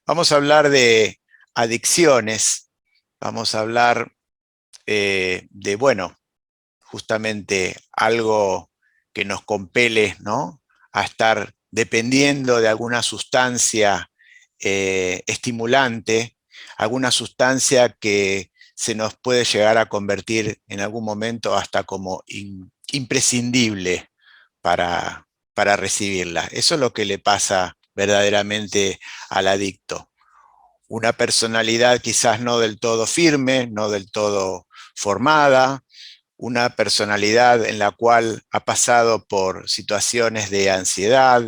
Vamos a hablar de adicciones, vamos a hablar bueno, justamente algo que nos compele, ¿no?, a estar dependiendo de alguna sustancia estimulante, alguna sustancia que se nos puede llegar a convertir en algún momento hasta como imprescindible para recibirla. Eso es lo que le pasa verdaderamente al adicto. Una personalidad quizás no del todo firme, no del todo formada, una personalidad en la cual ha pasado por situaciones de ansiedad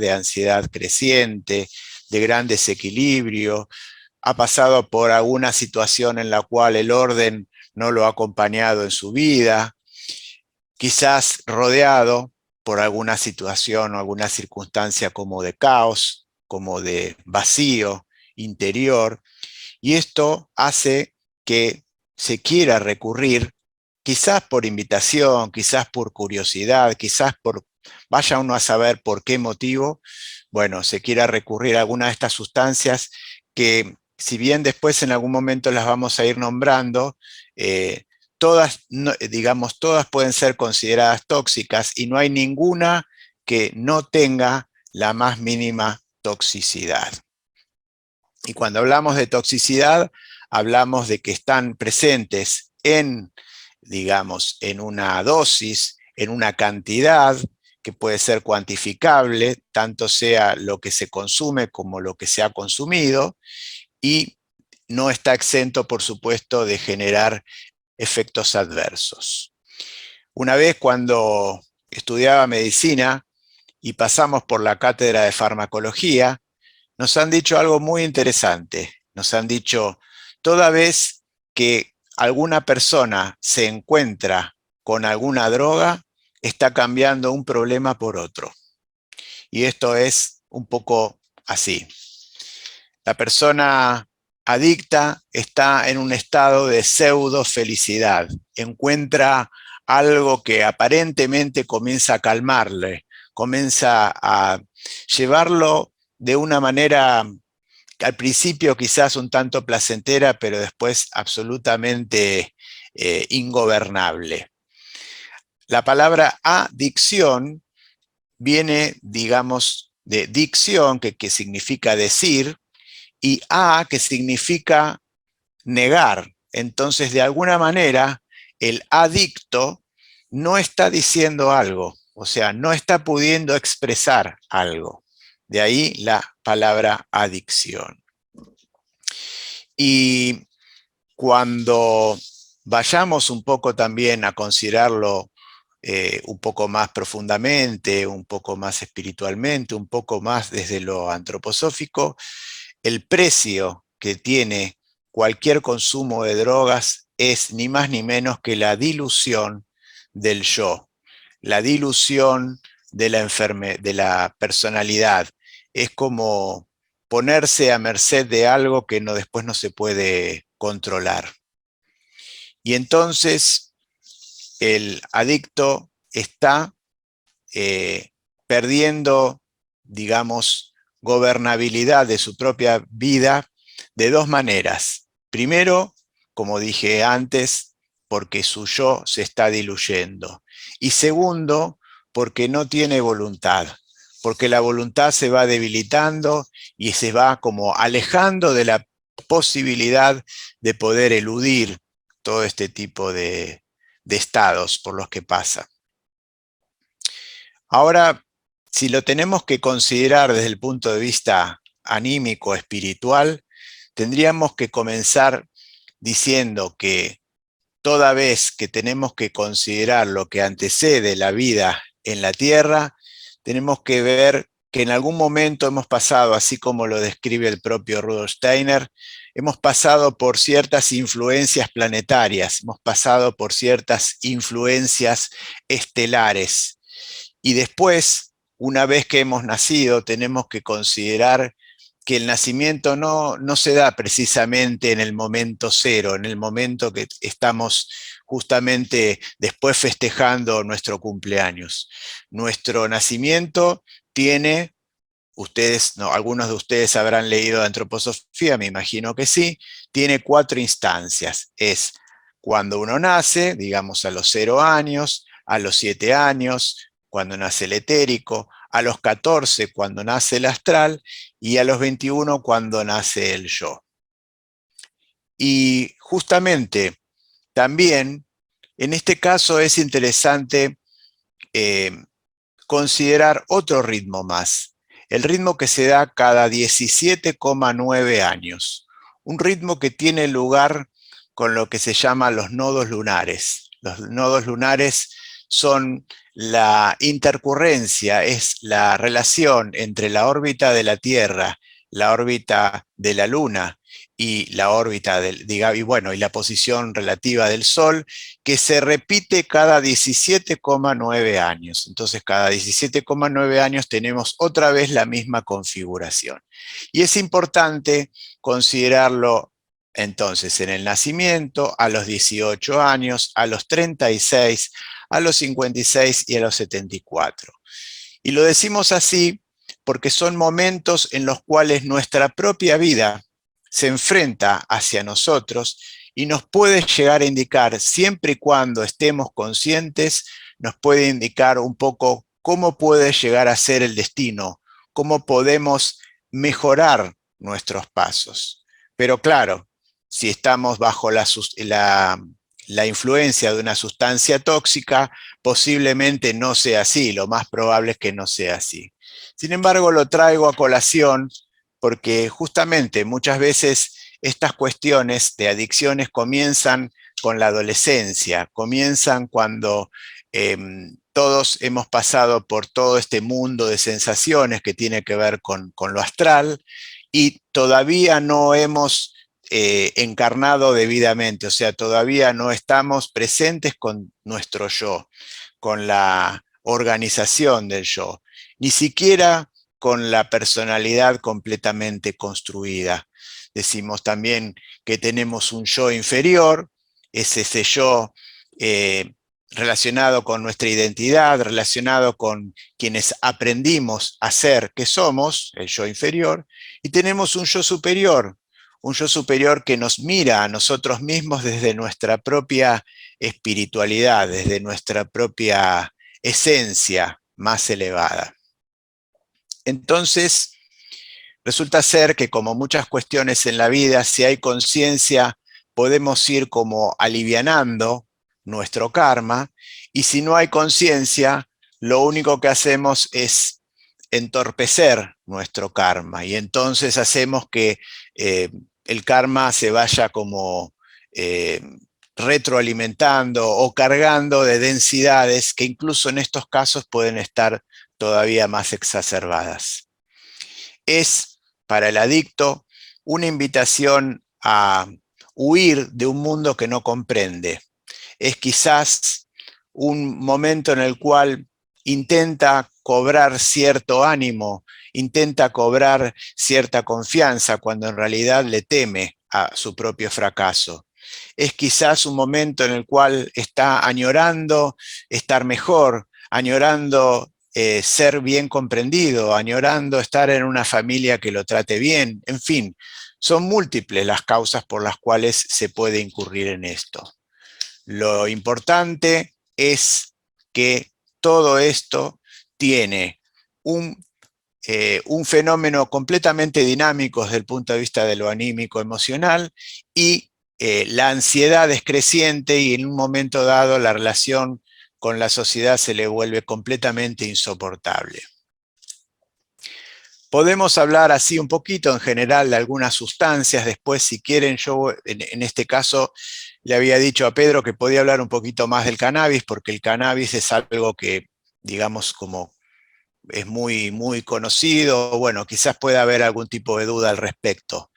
creciente, de gran desequilibrio, ha pasado por alguna situación en la cual el orden no lo ha acompañado en su vida, quizás rodeado por alguna situación o alguna circunstancia como de caos, como de vacío interior, y esto hace que se quiera recurrir, quizás por invitación, quizás por curiosidad, quizás por, vaya uno a saber por qué motivo, bueno, se quiera recurrir a alguna de estas sustancias que, si bien después en algún momento las vamos a ir nombrando, todas, digamos, todas pueden ser consideradas tóxicas y no hay ninguna que no tenga la más mínima toxicidad. Y cuando hablamos de toxicidad, hablamos de que están presentes en, digamos, en una dosis, en una cantidad que puede ser cuantificable, tanto sea lo que se consume como lo que se ha consumido, y no está exento, por supuesto, de generar efectos adversos. Una vez cuando estudiaba medicina y pasamos por la cátedra de farmacología, nos han dicho algo muy interesante. Nos han dicho, toda vez que alguna persona se encuentra con alguna droga, está cambiando un problema por otro. Y esto es un poco así. La persona adicta está en un estado de pseudo felicidad. Encuentra algo que aparentemente comienza a calmarle, comienza a llevarlo de una manera al principio quizás un tanto placentera, pero después absolutamente ingobernable. La palabra adicción viene, digamos, de dicción, que significa decir, y a, que significa negar. Entonces, de alguna manera, el adicto no está diciendo algo, o sea, no está pudiendo expresar algo. De ahí la palabra adicción. Y cuando vayamos un poco también a considerarlo un poco más profundamente, un poco más espiritualmente, un poco más desde lo antroposófico, el precio que tiene cualquier consumo de drogas es ni más ni menos que la dilución del yo, la dilución de de la personalidad. Es como ponerse a merced de algo que no, después no se puede controlar. Y entonces el adicto está perdiendo, digamos, gobernabilidad de su propia vida de dos maneras. Primero, como dije antes, porque su yo se está diluyendo. Y segundo, porque no tiene voluntad, porque la voluntad se va debilitando y se va como alejando de la posibilidad de poder eludir todo este tipo de estados por los que pasa. Ahora, si lo tenemos que considerar desde el punto de vista anímico, espiritual, tendríamos que comenzar diciendo que toda vez que tenemos que considerar lo que antecede la vida en la Tierra, tenemos que ver que en algún momento hemos pasado, así como lo describe el propio Rudolf Steiner, hemos pasado por ciertas influencias planetarias, hemos pasado por ciertas influencias estelares. Y después, una vez que hemos nacido, tenemos que considerar que el nacimiento no se da precisamente en el momento cero, en el momento que estamos justamente después festejando nuestro cumpleaños. Nuestro nacimiento tiene ustedes, no, algunos de ustedes habrán leído de antroposofía, me imagino que sí, tiene 4 instancias. Es cuando uno nace, digamos a los 0 años, a los 7 años, cuando nace el etérico, a los 14 cuando nace el astral y a los 21 cuando nace el yo. Y justamente también en este caso es interesante eh, considerar otro ritmo más, el ritmo que se da cada 17,9 años, un ritmo que tiene lugar con lo que se llama los nodos lunares. Los nodos lunares son la intercurrencia, es la relación entre la órbita de la Tierra, la órbita de la Luna y la órbita del, y bueno, y la posición relativa del Sol, que se repite cada 17,9 años. Entonces, cada 17,9 años tenemos otra vez la misma configuración. Y es importante considerarlo entonces en el nacimiento, a los 18 años, a los 36, a los 56 y a los 74. Y lo decimos así porque son momentos en los cuales nuestra propia vida se enfrenta hacia nosotros y nos puede llegar a indicar, siempre y cuando estemos conscientes, nos puede indicar un poco cómo puede llegar a ser el destino, cómo podemos mejorar nuestros pasos. Pero claro, si estamos bajo la influencia de una sustancia tóxica, posiblemente no sea así, lo más probable es que no sea así. Sin embargo, lo traigo a colación porque justamente muchas veces estas cuestiones de adicciones comienzan con la adolescencia, comienzan cuando todos hemos pasado por todo este mundo de sensaciones que tiene que ver con lo astral y todavía no hemos encarnado debidamente, o sea, todavía no estamos presentes con nuestro yo, con la organización del yo, ni siquiera con la personalidad completamente construida. Decimos también que tenemos un yo inferior, es ese yo relacionado con nuestra identidad, relacionado con quienes aprendimos a ser que somos, el yo inferior, y tenemos un yo superior que nos mira a nosotros mismos desde nuestra propia espiritualidad, desde nuestra propia esencia más elevada. Entonces, resulta ser que como muchas cuestiones en la vida, si hay conciencia, podemos ir como alivianando nuestro karma, y si no hay conciencia, lo único que hacemos es entorpecer nuestro karma, y entonces hacemos que eh, el karma se vaya como eh, retroalimentando o cargando de densidades que incluso en estos casos pueden estar todavía más exacerbadas. Es para el adicto una invitación a huir de un mundo que no comprende. Es quizás un momento en el cual intenta cobrar cierto ánimo, intenta cobrar cierta confianza cuando en realidad le teme a su propio fracaso. Es quizás un momento en el cual está añorando estar mejor, añorando ser bien comprendido, añorando estar en una familia que lo trate bien, en fin, son múltiples las causas por las cuales se puede incurrir en esto. Lo importante es que todo esto tiene un fenómeno completamente dinámico desde el punto de vista de lo anímico emocional y la ansiedad es creciente y en un momento dado la relación con la sociedad se le vuelve completamente insoportable. Podemos hablar así un poquito en general de algunas sustancias, después si quieren yo en este caso le había dicho a Pedro que podía hablar un poquito más del cannabis porque el cannabis es algo que digamos como es muy conocido, bueno, quizás pueda haber algún tipo de duda al respecto.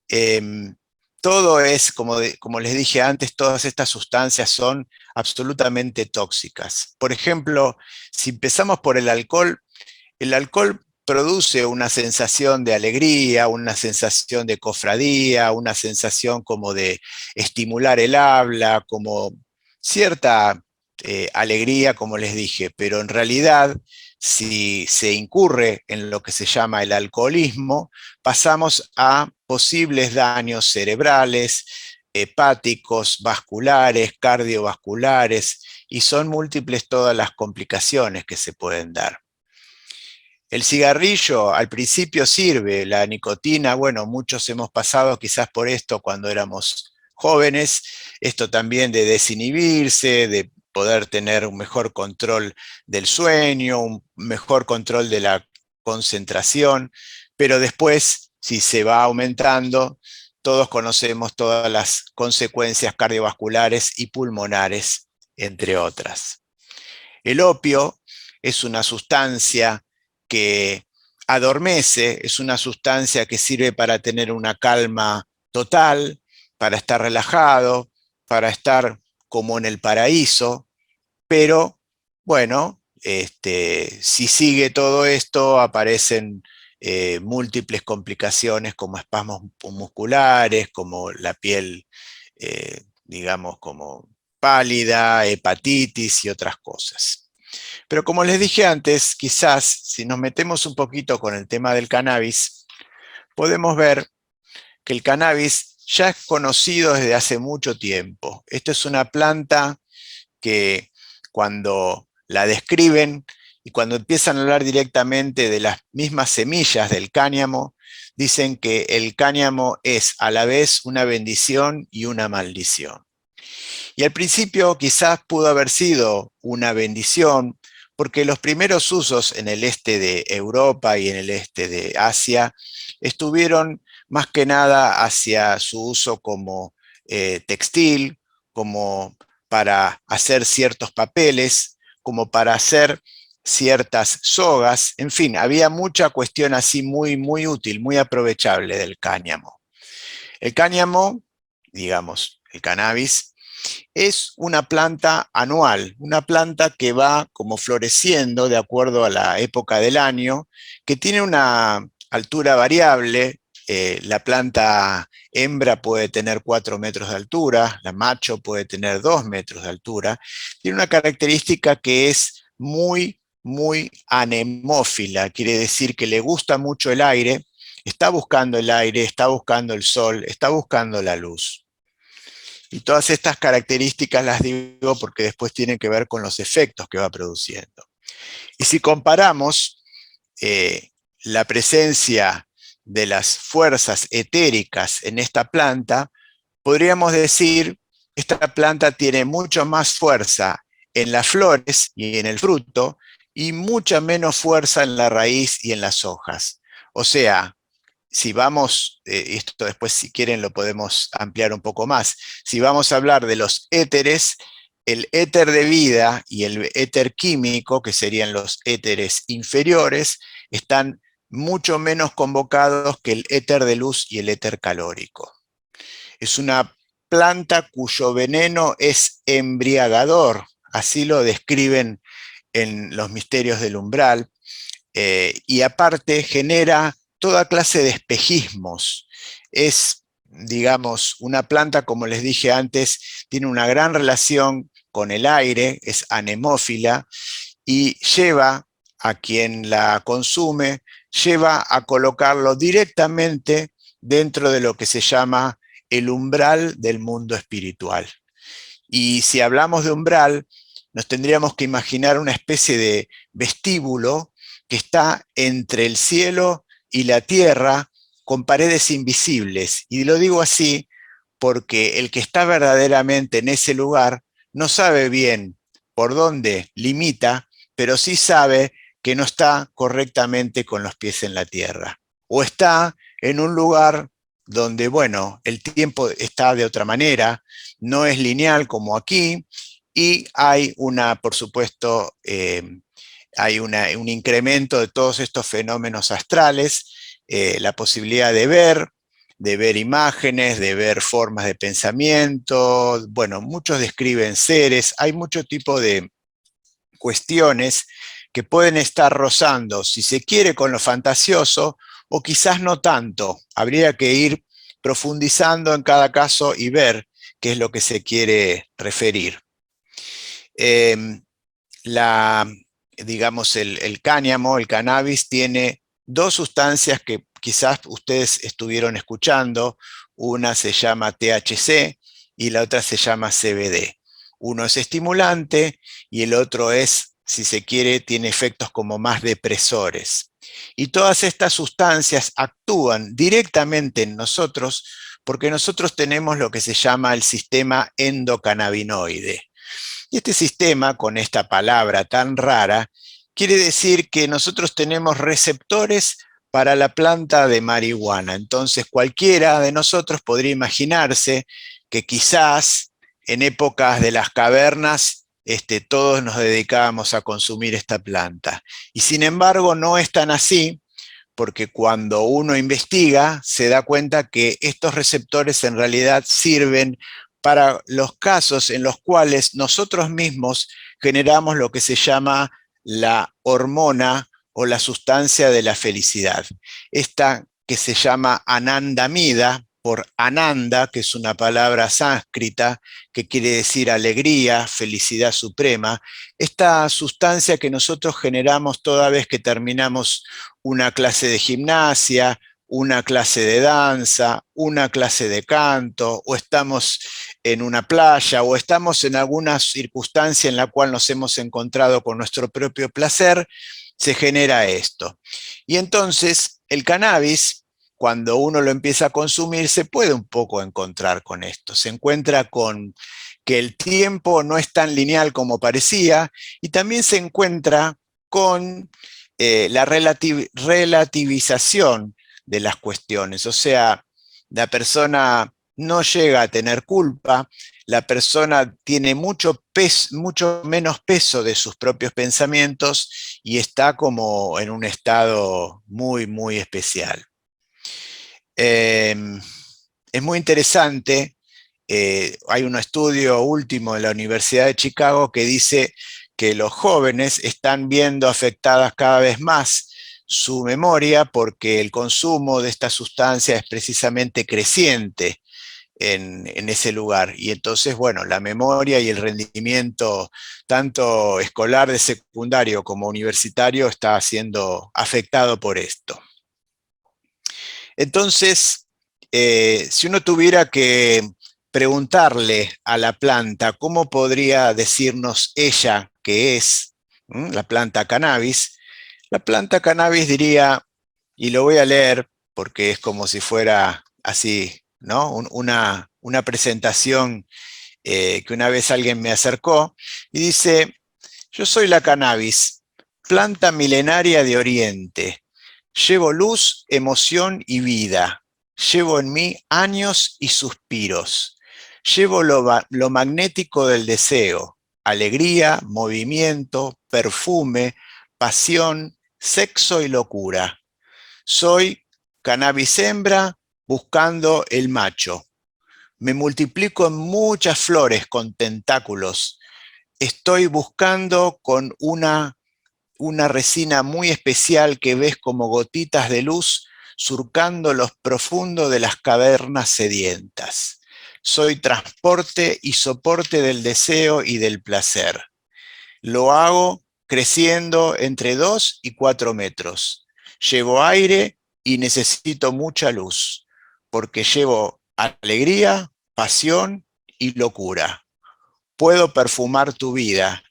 Eh, todo es, como les dije antes, todas estas sustancias son absolutamente tóxicas. Por ejemplo, si empezamos por el alcohol produce una sensación de alegría, una sensación de cofradía, una sensación como de estimular el habla, como cierta alegría, como les dije, pero en realidad si se incurre en lo que se llama el alcoholismo, pasamos a posibles daños cerebrales, hepáticos, vasculares, cardiovasculares, y son múltiples todas las complicaciones que se pueden dar. El cigarrillo al principio sirve, la nicotina, bueno, muchos hemos pasado quizás por esto cuando éramos jóvenes, esto también de desinhibirse, de poder tener un mejor control del sueño, un mejor control de la concentración, pero después, si se va aumentando, todos conocemos todas las consecuencias cardiovasculares y pulmonares, entre otras. El opio es una sustancia que adormece, es una sustancia que sirve para tener una calma total, para estar relajado, para estar como en el paraíso, pero bueno, si sigue todo esto aparecen múltiples complicaciones como espasmos musculares, como la piel, digamos, como pálida, hepatitis y otras cosas. Pero como les dije antes, quizás si nos metemos un poquito con el tema del cannabis, podemos ver que el cannabis ya es conocido desde hace mucho tiempo. Esta es una planta que cuando la describen y cuando empiezan a hablar directamente de las mismas semillas del cáñamo, dicen que el cáñamo es a la vez una bendición y una maldición. Y al principio quizás pudo haber sido una bendición, porque los primeros usos en el este de Europa y en el este de Asia estuvieron más que nada hacia su uso como textil, como para hacer ciertos papeles, como para hacer ciertas sogas, en fin, había mucha cuestión así muy útil, muy aprovechable del cáñamo. El cáñamo, digamos, el cannabis, es una planta anual, una planta que va como floreciendo de acuerdo a la época del año, que tiene una altura variable. La planta hembra puede tener 4 metros de altura, la macho puede tener 2 metros de altura. Tiene una característica que es muy anemófila, quiere decir que le gusta mucho el aire, está buscando el aire, está buscando el sol, está buscando la luz. Y todas estas características las digo porque después tienen que ver con los efectos que va produciendo. Y si comparamos la presencia de las fuerzas etéricas en esta planta, podríamos decir que esta planta tiene mucho más fuerza en las flores y en el fruto y mucha menos fuerza en la raíz y en las hojas. O sea, si vamos, esto después si quieren lo podemos ampliar un poco más, si vamos a hablar de los éteres, el éter de vida y el éter químico, que serían los éteres inferiores, están mucho menos convocados que el éter de luz y el éter calórico. Es una planta cuyo veneno es embriagador, así lo describen en los misterios del umbral, y aparte genera toda clase de espejismos. Es, digamos, una planta, como les dije antes, tiene una gran relación con el aire, es anemófila y lleva a quien la consume, lleva a colocarlo directamente dentro de lo que se llama el umbral del mundo espiritual. Y si hablamos de umbral, nos tendríamos que imaginar una especie de vestíbulo que está entre el cielo y la tierra con paredes invisibles. Y lo digo así porque el que está verdaderamente en ese lugar no sabe bien por dónde limita, pero sí sabe que no está correctamente con los pies en la tierra. O está en un lugar donde, bueno, el tiempo está de otra manera, no es lineal como aquí, y hay una, por supuesto, hay un incremento de todos estos fenómenos astrales, la posibilidad de ver imágenes, de ver formas de pensamiento, bueno, muchos describen seres, hay mucho tipo de cuestiones que pueden estar rozando, si se quiere, con lo fantasioso, o quizás no tanto. Habría que ir profundizando en cada caso y ver qué es lo que se quiere referir. La digamos, el cáñamo, el cannabis, tiene dos sustancias que quizás ustedes estuvieron escuchando. Una se llama THC y la otra se llama CBD. Uno es estimulante y el otro es, si se quiere, tiene efectos como más depresores. Y todas estas sustancias actúan directamente en nosotros porque nosotros tenemos lo que se llama el sistema endocannabinoide. Y este sistema, con esta palabra tan rara, quiere decir que nosotros tenemos receptores para la planta de marihuana. Entonces cualquiera de nosotros podría imaginarse que quizás en épocas de las cavernas todos nos dedicábamos a consumir esta planta. Y sin embargo no es tan así, porque cuando uno investiga se da cuenta que estos receptores en realidad sirven para los casos en los cuales nosotros mismos generamos lo que se llama la hormona o la sustancia de la felicidad. Esta que se llama anandamida, por Ananda, que es una palabra sánscrita que quiere decir alegría, felicidad suprema, esta sustancia que nosotros generamos toda vez que terminamos una clase de gimnasia, una clase de danza, una clase de canto, o estamos en una playa, o estamos en alguna circunstancia en la cual nos hemos encontrado con nuestro propio placer, se genera esto. Y entonces el cannabis, cuando uno lo empieza a consumir, se puede un poco encontrar con esto. Se encuentra con que el tiempo no es tan lineal como parecía, y también se encuentra con la relativización de las cuestiones. O sea, la persona no llega a tener culpa, la persona tiene mucho menos peso de sus propios pensamientos y está como en un estado muy, muy especial. Eh, es muy interesante. Hay un estudio último de la Universidad de Chicago que dice que los jóvenes están viendo afectadas cada vez más su memoria porque el consumo de esta sustancia es precisamente creciente en ese lugar. Y entonces, bueno, la memoria y el rendimiento tanto escolar de secundario como universitario está siendo afectado por esto. Entonces, si uno tuviera que preguntarle a la planta cómo podría decirnos ella qué es la planta cannabis diría, y lo voy a leer porque es como si fuera así, ¿no? Una presentación que una vez alguien me acercó y dice, yo soy la cannabis, planta milenaria de Oriente. Llevo luz, emoción y vida. Llevo en mí años y suspiros. Llevo lo magnético del deseo, alegría, movimiento, perfume, pasión, sexo y locura. Soy cannabis hembra buscando el macho. Me multiplico en muchas flores con tentáculos. Estoy buscando con una resina muy especial que ves como gotitas de luz surcando los profundos de las cavernas sedientas. Soy transporte y soporte del deseo y del placer. Lo hago creciendo entre 2 y 4 metros. Llevo aire y necesito mucha luz, porque llevo alegría, pasión y locura. Puedo perfumar tu vida.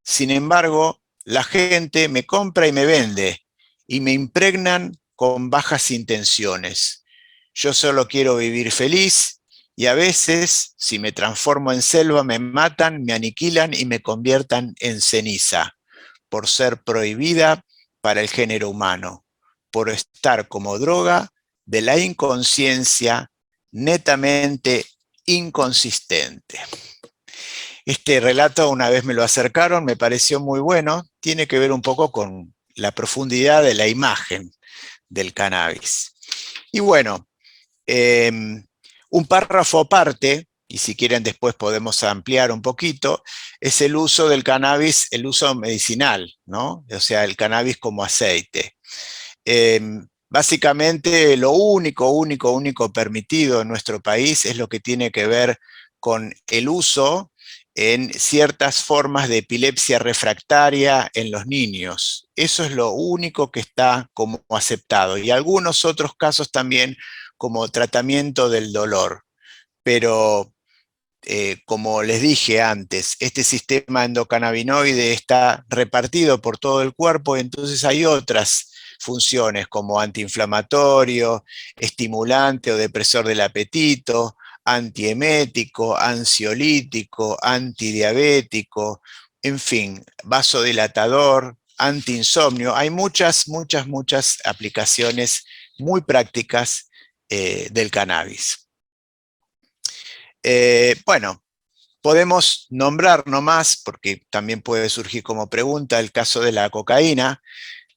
Sin embargo, la gente me compra y me vende y me impregnan con bajas intenciones. Yo solo quiero vivir feliz y a veces, si me transformo en selva, me matan, me aniquilan y me conviertan en ceniza por ser prohibida para el género humano, por estar como droga de la inconsciencia netamente inconsistente. Este relato una vez me lo acercaron, me pareció muy bueno, tiene que ver un poco con la profundidad de la imagen del cannabis. Y bueno, un párrafo aparte, y si quieren después podemos ampliar un poquito, es el uso del cannabis, el uso medicinal, ¿no? O sea, el cannabis como aceite. Básicamente lo único permitido en nuestro país es lo que tiene que ver con el uso en ciertas formas de epilepsia refractaria en los niños. Eso es lo único que está como aceptado. Y algunos otros casos también como tratamiento del dolor. Pero como les dije antes, este sistema endocannabinoide está repartido por todo el cuerpo, entonces hay otras funciones como antiinflamatorio, estimulante o depresor del apetito, antiemético, ansiolítico, antidiabético, en fin, vasodilatador, antiinsomnio. Hay muchas aplicaciones muy prácticas del cannabis. Bueno, podemos nombrar nomás, porque también puede surgir como pregunta, el caso de la cocaína.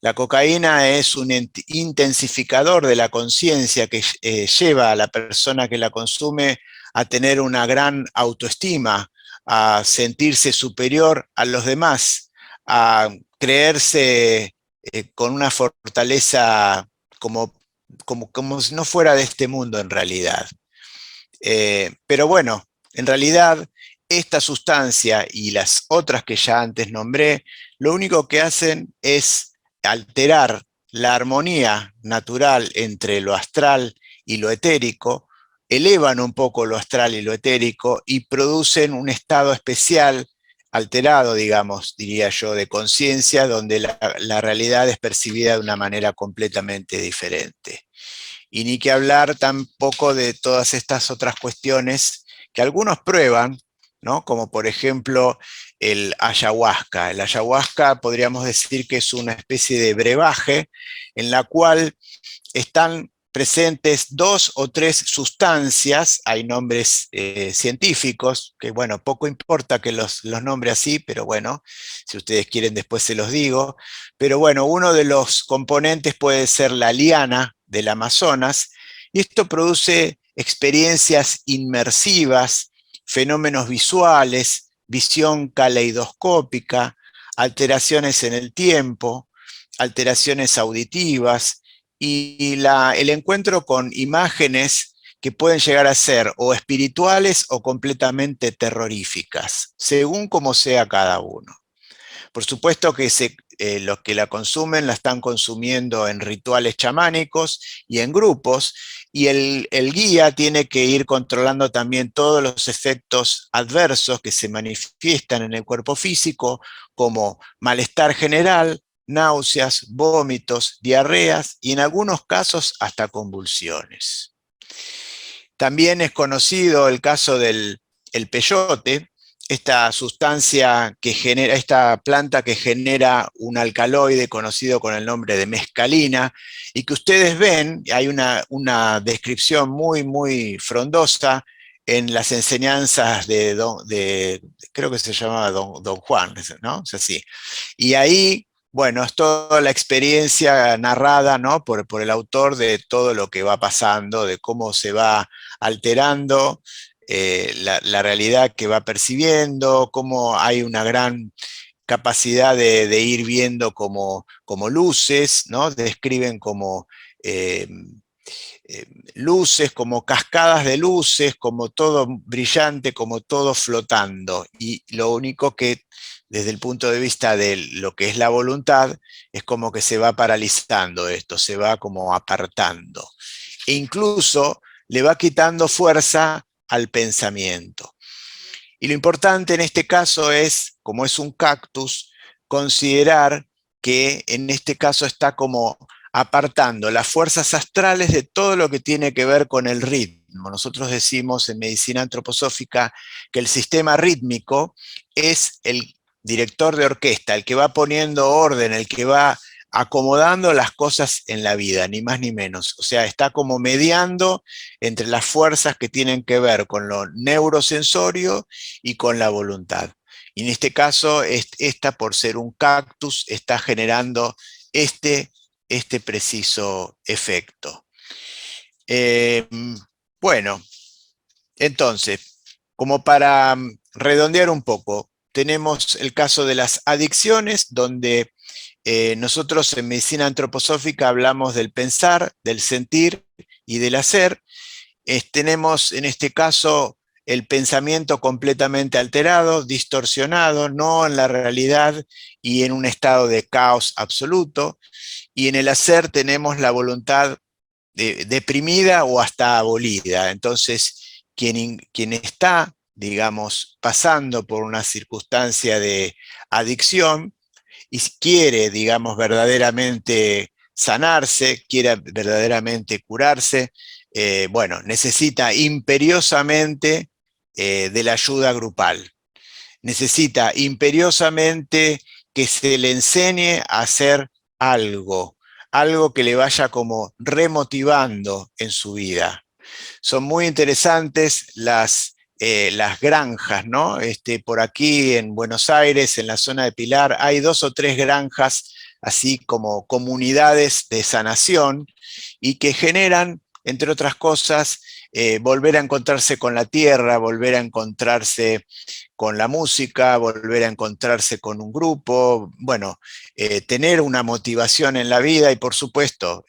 La cocaína es un intensificador de la conciencia que lleva a la persona que la consume a tener una gran autoestima, a sentirse superior a los demás, a creerse con una fortaleza como si no fuera de este mundo en realidad. Pero bueno, en realidad esta sustancia y las otras que ya antes nombré, lo único que hacen es alterar la armonía natural entre lo astral y lo etérico, elevan un poco lo astral y lo etérico y producen un estado especial, alterado, digamos, diría yo, de conciencia, donde la realidad es percibida de una manera completamente diferente. Y ni que hablar tampoco de todas estas otras cuestiones que algunos prueban, ¿no? Como por ejemplo el ayahuasca. El ayahuasca podríamos decir que es una especie de brebaje en la cual están presentes 2 o 3 sustancias, hay nombres científicos, que bueno, poco importa que los nombre así, pero bueno, si ustedes quieren después se los digo, pero bueno, uno de los componentes puede ser la liana del Amazonas, y esto produce experiencias inmersivas, fenómenos visuales, visión caleidoscópica, alteraciones en el tiempo, alteraciones auditivas, y el encuentro con imágenes que pueden llegar a ser o espirituales o completamente terroríficas, según como sea cada uno. Por supuesto que los que la consumen la están consumiendo en rituales chamánicos y en grupos, y el guía tiene que ir controlando también todos los efectos adversos que se manifiestan en el cuerpo físico, como malestar general, náuseas, vómitos, diarreas y en algunos casos hasta convulsiones. También es conocido el caso del peyote, esta sustancia que genera, esta planta que genera un alcaloide conocido con el nombre de mescalina, y que ustedes ven, hay una descripción muy frondosa en las enseñanzas creo que se llamaba Don Juan, ¿no? Es así. Y ahí, bueno, es toda la experiencia narrada, ¿no? por el autor de todo lo que va pasando, de cómo se va alterando la realidad que va percibiendo, cómo hay una gran capacidad de ir viendo como luces, ¿no? Describen como eh, luces, como cascadas de luces, como todo brillante, como todo flotando. Y lo único que, desde el punto de vista de lo que es la voluntad, es como que se va paralizando esto, se va como apartando. E incluso le va quitando fuerza al pensamiento. Y lo importante en este caso es, como es un cactus, considerar que en este caso está como apartando las fuerzas astrales de todo lo que tiene que ver con el ritmo. Nosotros decimos en medicina antroposófica que el sistema rítmico es el director de orquesta, el que va poniendo orden, el que va acomodando las cosas en la vida, ni más ni menos. O sea, está como mediando entre las fuerzas que tienen que ver con lo neurosensorio y con la voluntad. Y en este caso, esta por ser un cactus está generando este preciso efecto. Bueno, entonces, como para redondear un poco, tenemos el caso de las adicciones, donde nosotros en medicina antroposófica hablamos del pensar, del sentir y del hacer. Tenemos en este caso el pensamiento completamente alterado, distorsionado, no en la realidad y en un estado de caos absoluto, y en el hacer tenemos la voluntad deprimida o hasta abolida. Entonces, quien está, digamos, pasando por una circunstancia de adicción y quiere, digamos, verdaderamente sanarse, quiere verdaderamente curarse, bueno, necesita imperiosamente de la ayuda grupal. Necesita imperiosamente que se le enseñe a hacer algo, algo que le vaya como remotivando en su vida. Son muy interesantes las granjas, ¿no? Por aquí en Buenos Aires, en la zona de Pilar, hay 2 o 3 granjas, así como comunidades de sanación, y que generan, entre otras cosas, volver a encontrarse con la tierra, volver a encontrarse con la música, volver a encontrarse con un grupo, bueno, tener una motivación en la vida y por supuesto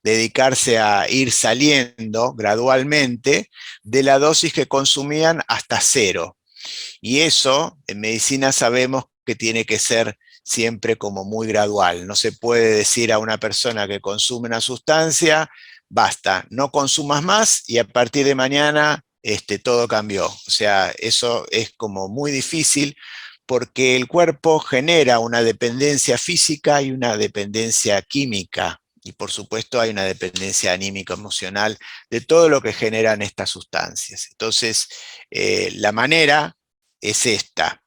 dedicarse a ir saliendo gradualmente de la dosis que consumían hasta cero. Y eso en medicina sabemos que tiene que ser siempre como muy gradual. No se puede decir a una persona que consume una sustancia, basta, no consumas más y a partir de mañana todo cambió. O sea, eso es como muy difícil porque el cuerpo genera una dependencia física y una dependencia química. Y por supuesto hay una dependencia anímica, emocional, de todo lo que generan estas sustancias. Entonces, la manera es esta.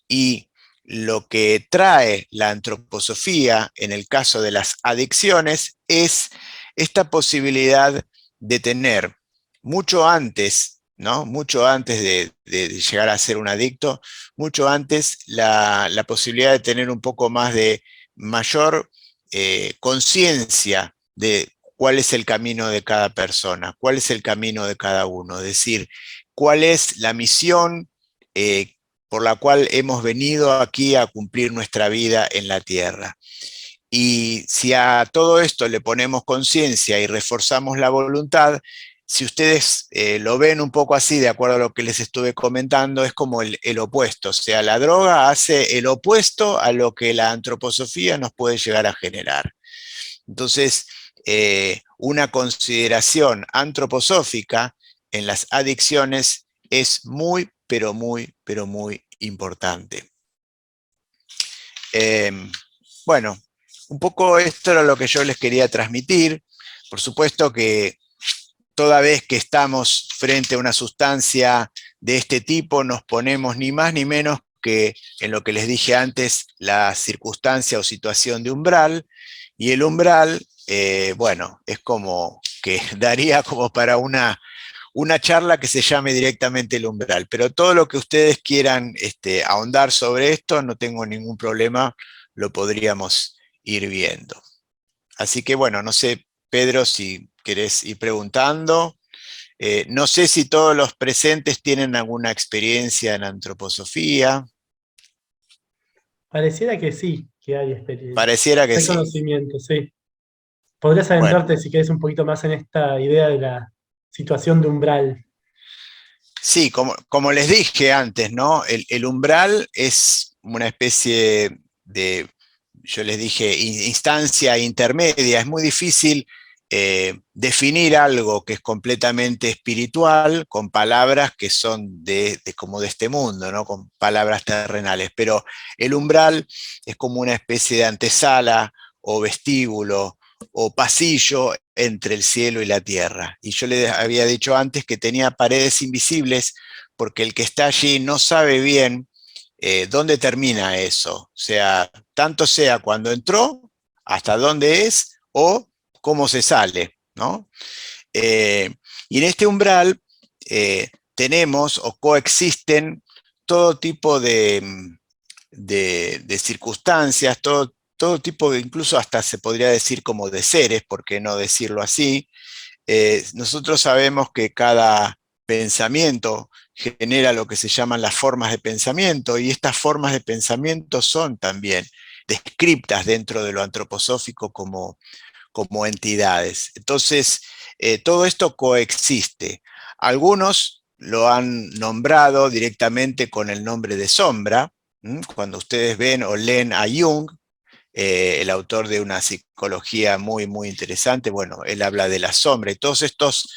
Y lo que trae la antroposofía en el caso de las adicciones es esta posibilidad de tener mucho antes, ¿no? Mucho antes de llegar a ser un adicto, mucho antes la posibilidad de tener un poco más de mayor conciencia de cuál es el camino de cada persona, cuál es el camino de cada uno, es decir, cuál es la misión por la cual hemos venido aquí a cumplir nuestra vida en la tierra. Y si a todo esto le ponemos conciencia y reforzamos la voluntad, si ustedes lo ven un poco así, de acuerdo a lo que les estuve comentando, es como el opuesto. O sea, la droga hace el opuesto a lo que la antroposofía nos puede llegar a generar. Entonces, una consideración antroposófica en las adicciones es muy, pero muy importante. Eh, bueno, un poco esto era lo que yo les quería transmitir. Por supuesto que toda vez que estamos frente a una sustancia de este tipo, nos ponemos ni más ni menos que en lo que les dije antes, la circunstancia o situación de umbral, y el umbral, bueno, es como que daría como para una charla que se llame directamente el umbral, pero todo lo que ustedes quieran ahondar sobre esto, no tengo ningún problema, lo podríamos ir viendo. Así que bueno, no sé, Pedro, si querés ir preguntando. No sé si todos los presentes tienen alguna experiencia en antroposofía. Pareciera que sí, que hay experiencia. Pareciera que Hay sí. conocimiento, sí. ¿Podrías Bueno, adentrarte, si querés, un poquito más en esta idea de la situación de umbral? sí, como les dije antes, ¿no? El umbral es una especie de, yo les dije, instancia intermedia. Es muy difícil definir algo que es completamente espiritual con palabras que son como de este mundo, ¿no? Con palabras terrenales. Pero el umbral es como una especie de antesala o vestíbulo o pasillo entre el cielo y la tierra. Y yo les había dicho antes que tenía paredes invisibles porque el que está allí no sabe bien dónde termina eso. O sea, tanto sea cuando entró, hasta dónde es o cómo se sale, ¿no? Eh, y en este umbral tenemos o coexisten todo tipo de circunstancias, todo tipo, incluso hasta se podría decir como de seres, ¿por qué no decirlo así? Nosotros sabemos que cada pensamiento genera lo que se llaman las formas de pensamiento y estas formas de pensamiento son también descriptas dentro de lo antroposófico como entidades. Entonces, todo esto coexiste. Algunos lo han nombrado directamente con el nombre de sombra. Cuando ustedes ven o leen a Jung, el autor de una psicología muy, muy interesante, bueno, él habla de la sombra, y todos estos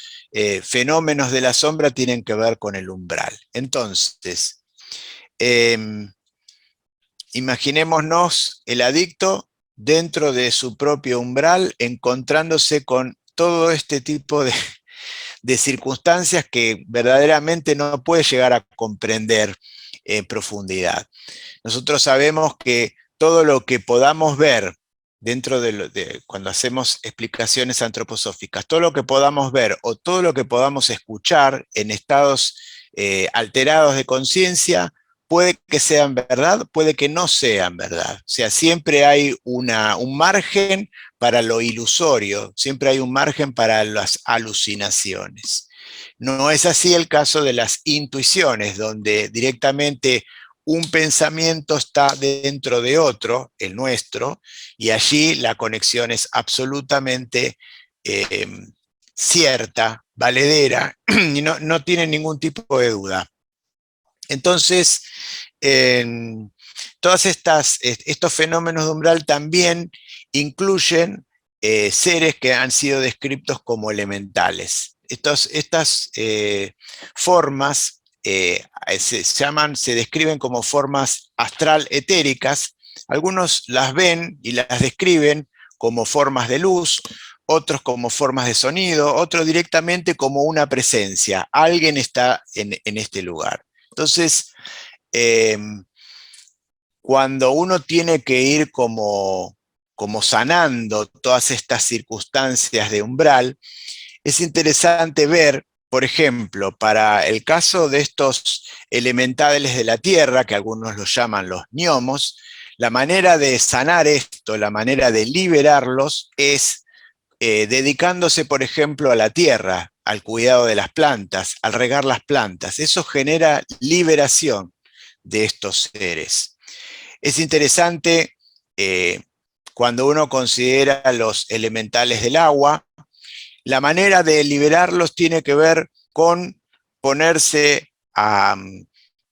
fenómenos de la sombra tienen que ver con el umbral. Entonces, imaginémonos el adicto dentro de su propio umbral, encontrándose con todo este tipo de circunstancias que verdaderamente no puede llegar a comprender en profundidad. Nosotros sabemos que todo lo que podamos ver dentro cuando hacemos explicaciones antroposóficas, todo lo que podamos ver o todo lo que podamos escuchar en estados alterados de conciencia, puede que sean verdad, puede que no sean verdad. O sea, siempre hay un margen para lo ilusorio, siempre hay un margen para las alucinaciones. No es así el caso de las intuiciones, donde directamente un pensamiento está dentro de otro, el nuestro, y allí la conexión es absolutamente eh, cierta, valedera, y no tiene ningún tipo de duda. Entonces, todos estos fenómenos de umbral también incluyen seres que han sido descritos como elementales. Estas formas se describen como formas astral etéricas. Algunos las ven y las describen como formas de luz, otros como formas de sonido, otros directamente como una presencia. Alguien está en este lugar. Entonces, eh, cuando uno tiene que ir como sanando todas estas circunstancias de umbral, es interesante ver, por ejemplo, para el caso de estos elementales de la Tierra, que algunos los llaman los gnomos, la manera de sanar esto, la manera de liberarlos es dedicándose, por ejemplo, a la tierra, al cuidado de las plantas, al regar las plantas. Eso genera liberación de estos seres. Es interesante cuando uno considera los elementales del agua, la manera de liberarlos tiene que ver con ponerse a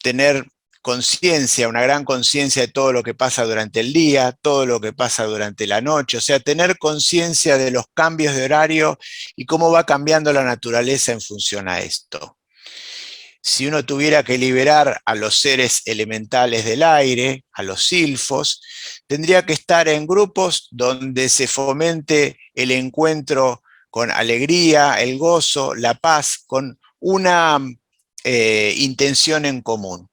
tener conciencia, una gran conciencia de todo lo que pasa durante el día, todo lo que pasa durante la noche, o sea, tener conciencia de los cambios de horario y cómo va cambiando la naturaleza en función a esto. Si uno tuviera que liberar a los seres elementales del aire, a los silfos, tendría que estar en grupos donde se fomente el encuentro con alegría, el gozo, la paz, con una intención en común.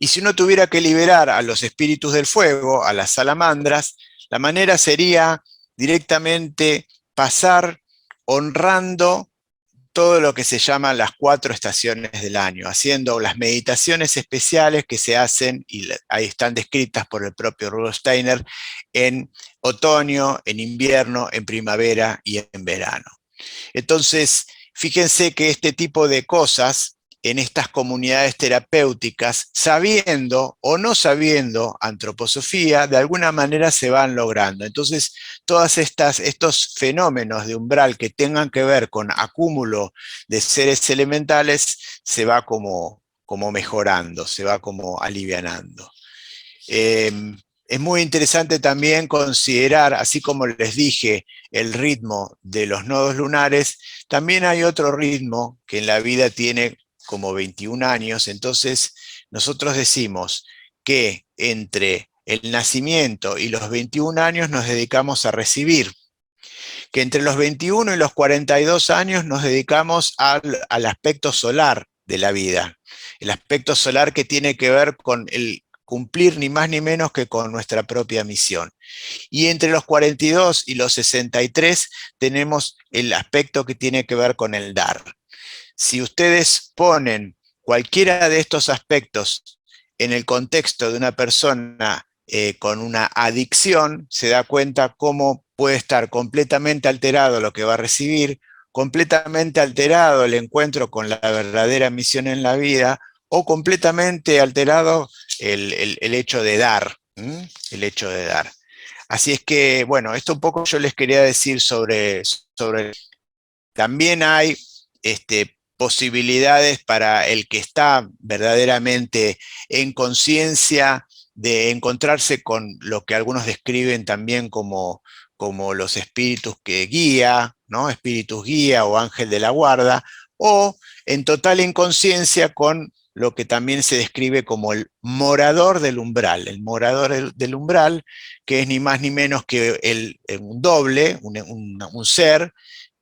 Y si uno tuviera que liberar a los espíritus del fuego, a las salamandras, la manera sería directamente pasar honrando todo lo que se llaman las 4 estaciones del año, haciendo las meditaciones especiales que se hacen, y ahí están descritas por el propio Rudolf Steiner, en otoño, en invierno, en primavera y en verano. Entonces, fíjense que este tipo de cosas en estas comunidades terapéuticas, sabiendo o no sabiendo antroposofía, de alguna manera se van logrando. Entonces, todos estos fenómenos de umbral que tengan que ver con acúmulo de seres elementales, se va como mejorando, se va como alivianando. Es muy interesante también considerar, así como les dije, el ritmo de los nodos lunares, también hay otro ritmo que en la vida tiene como 21 años, entonces nosotros decimos que entre el nacimiento y los 21 años nos dedicamos a recibir, que entre los 21 y los 42 años nos dedicamos al aspecto solar de la vida, el aspecto solar que tiene que ver con el cumplir ni más ni menos que con nuestra propia misión. Y entre los 42 y los 63 tenemos el aspecto que tiene que ver con el dar. Si ustedes ponen cualquiera de estos aspectos en el contexto de una persona con una adicción, se da cuenta cómo puede estar completamente alterado lo que va a recibir, completamente alterado el encuentro con la verdadera misión en la vida, o completamente alterado el hecho de dar, el hecho de dar. Así es que, bueno, esto un poco yo les quería decir sobre también hay posibilidades para el que está verdaderamente en conciencia de encontrarse con lo que algunos describen también como los espíritus que guía, ¿no? Espíritus guía o ángel de la guarda, o en total inconsciencia con lo que también se describe como el morador del del umbral, que es ni más ni menos que un doble, un ser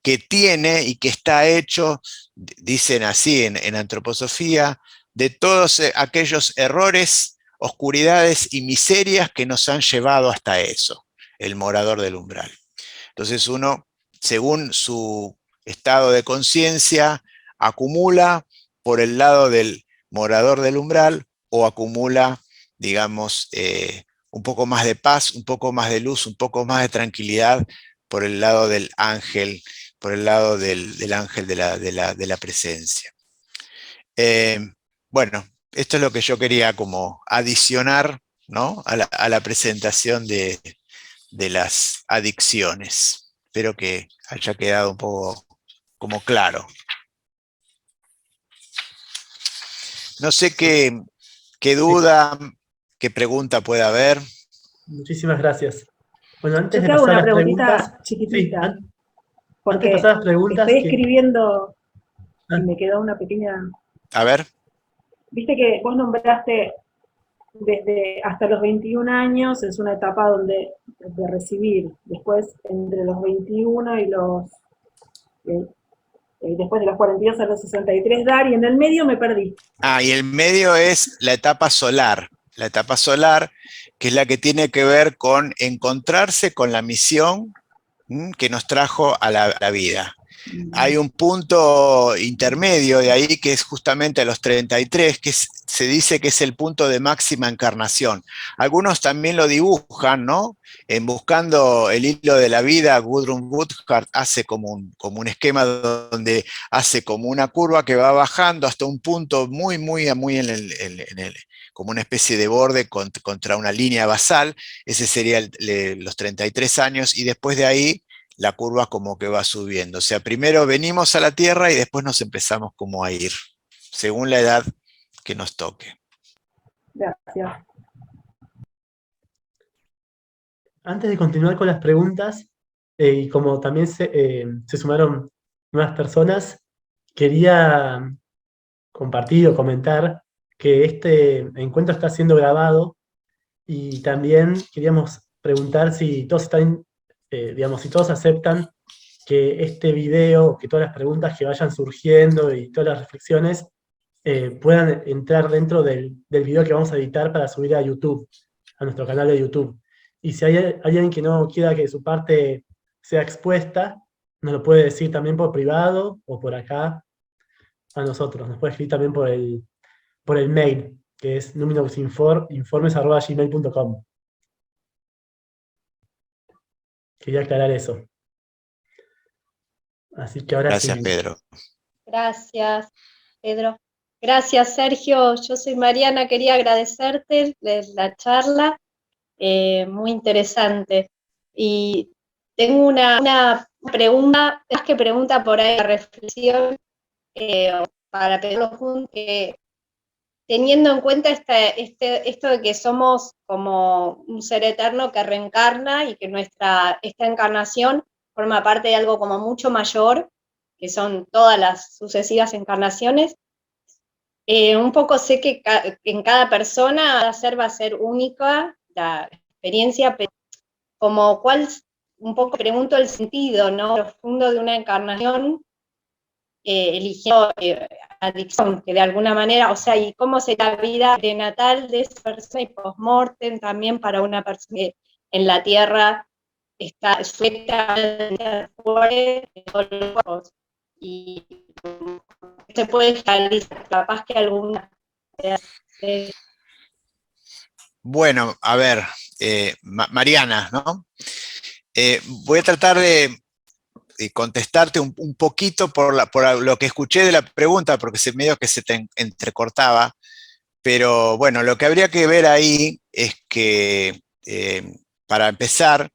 que tiene y que está hecho, dicen así en antroposofía, de todos aquellos errores, oscuridades y miserias que nos han llevado hasta eso, el morador del umbral. Entonces uno, según su estado de conciencia, acumula por el lado del morador del umbral o acumula, digamos, un poco más de paz, un poco más de luz, un poco más de tranquilidad por el lado del ángel, por el lado del ángel de la presencia. Bueno, esto es lo que yo quería como adicionar, ¿no? a la presentación de las adicciones. Espero que haya quedado un poco como claro. No sé qué duda, qué pregunta puede haber. Muchísimas gracias. Bueno, antes Yo de te hago pasar a una las preguntas, preguntita sí, chiquitita, antes de porque pasar a las preguntas, estoy escribiendo ah, y me quedó una pequeña... A ver. Viste que vos nombraste desde hasta los 21 años, es una etapa donde de recibir, después entre los 21 y eh, después de los 42 a los 63 dar, y en el medio me perdí. Y el medio es la etapa solar. La etapa solar, que es la que tiene que ver con encontrarse con la misión que nos trajo a la vida. Hay un punto intermedio de ahí que es justamente a los 33, que se dice que es el punto de máxima encarnación. Algunos también lo dibujan, ¿no? En Buscando el hilo de la vida, Gudrun Burkhardt hace como un esquema donde hace como una curva que va bajando hasta un punto muy como una especie de borde contra una línea basal. Ese sería los 33 años, y después de ahí la curva como que va subiendo. O sea, primero venimos a la Tierra y después nos empezamos como a ir, según la edad que nos toque. Gracias. antes de continuar con las preguntas, y como también se sumaron nuevas personas, quería compartir o comentar que este encuentro está siendo grabado y también queríamos preguntar si todos están, digamos, si todos aceptan que este video, que todas las preguntas que vayan surgiendo y todas las reflexiones puedan entrar dentro del video que vamos a editar para subir a YouTube, a nuestro canal de YouTube. Y si hay alguien que no quiera que su parte sea expuesta, nos lo puede decir también por privado o por acá a nosotros. Nos puede escribir también por el mail, que es numinoxinformes@gmail.com. Quería aclarar eso. Así que ahora Gracias, sí. Pedro. Gracias, Pedro. Gracias, Sergio. Yo soy Mariana, quería agradecerte la charla, muy interesante. Y tengo una pregunta, más que pregunta por ahí, reflexión, para pedirlo juntos, teniendo en cuenta esto de que somos como un ser eterno que reencarna y que esta encarnación forma parte de algo como mucho mayor, que son todas las sucesivas encarnaciones. Un poco sé que en cada persona, cada ser va a ser única la experiencia, pero como cuál, un poco pregunto el sentido, ¿no? Profundo de una encarnación, eligiendo adicción, que de alguna manera, o sea, y cómo será la vida prenatal de esa persona y post-mortem también para una persona que en la Tierra está sujeta fuerte de todos los cuerpos. Y se puede realizar, capaz que alguna. Bueno, a ver, Mariana, ¿no? Voy a tratar de contestarte un poquito por lo que escuché de la pregunta, porque medio que se te entrecortaba, pero bueno, lo que habría que ver ahí es que, para empezar,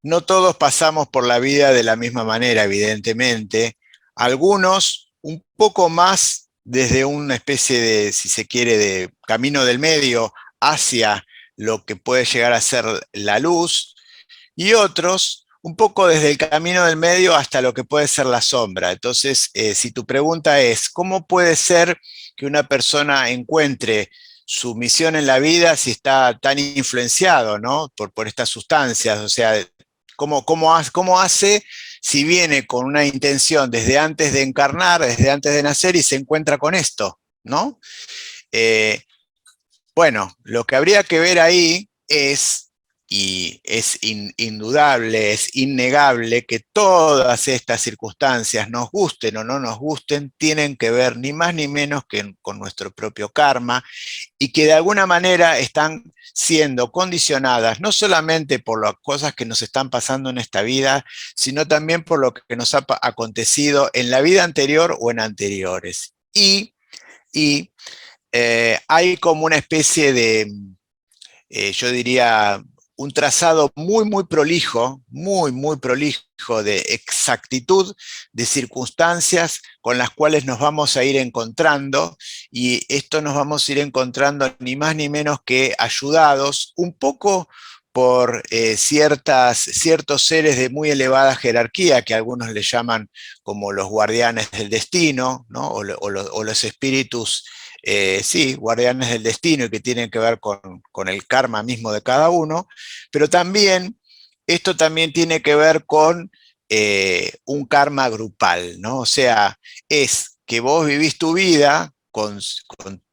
no todos pasamos por la vida de la misma manera, evidentemente. Algunos un poco más desde una especie de, si se quiere, de camino del medio hacia lo que puede llegar a ser la luz, y otros un poco desde el camino del medio hasta lo que puede ser la sombra. Entonces, si tu pregunta es, ¿cómo puede ser que una persona encuentre su misión en la vida si está tan influenciado, ¿no? por estas sustancias? O sea, ¿cómo hace si viene con una intención desde antes de encarnar, desde antes de nacer y se encuentra con esto, ¿no? Bueno, lo que habría que ver ahí es, y es indudable, es innegable, que todas estas circunstancias, nos gusten o no nos gusten, tienen que ver ni más ni menos que con nuestro propio karma, y que de alguna manera están siendo condicionadas no solamente por las cosas que nos están pasando en esta vida, sino también por lo que nos ha acontecido en la vida anterior o en anteriores. Y hay como una especie de, yo diría, un trazado muy prolijo, muy prolijo de exactitud de circunstancias con las cuales nos vamos a ir encontrando, y esto nos vamos a ir encontrando ni más ni menos que ayudados un poco por ciertos seres de muy elevada jerarquía, que algunos le llaman como los guardianes del destino, ¿no? o los espíritus, sí, guardianes del destino, y que tienen que ver con el karma mismo de cada uno, pero también, esto también tiene que ver con un karma grupal, ¿no? O sea, es que vos vivís tu vida con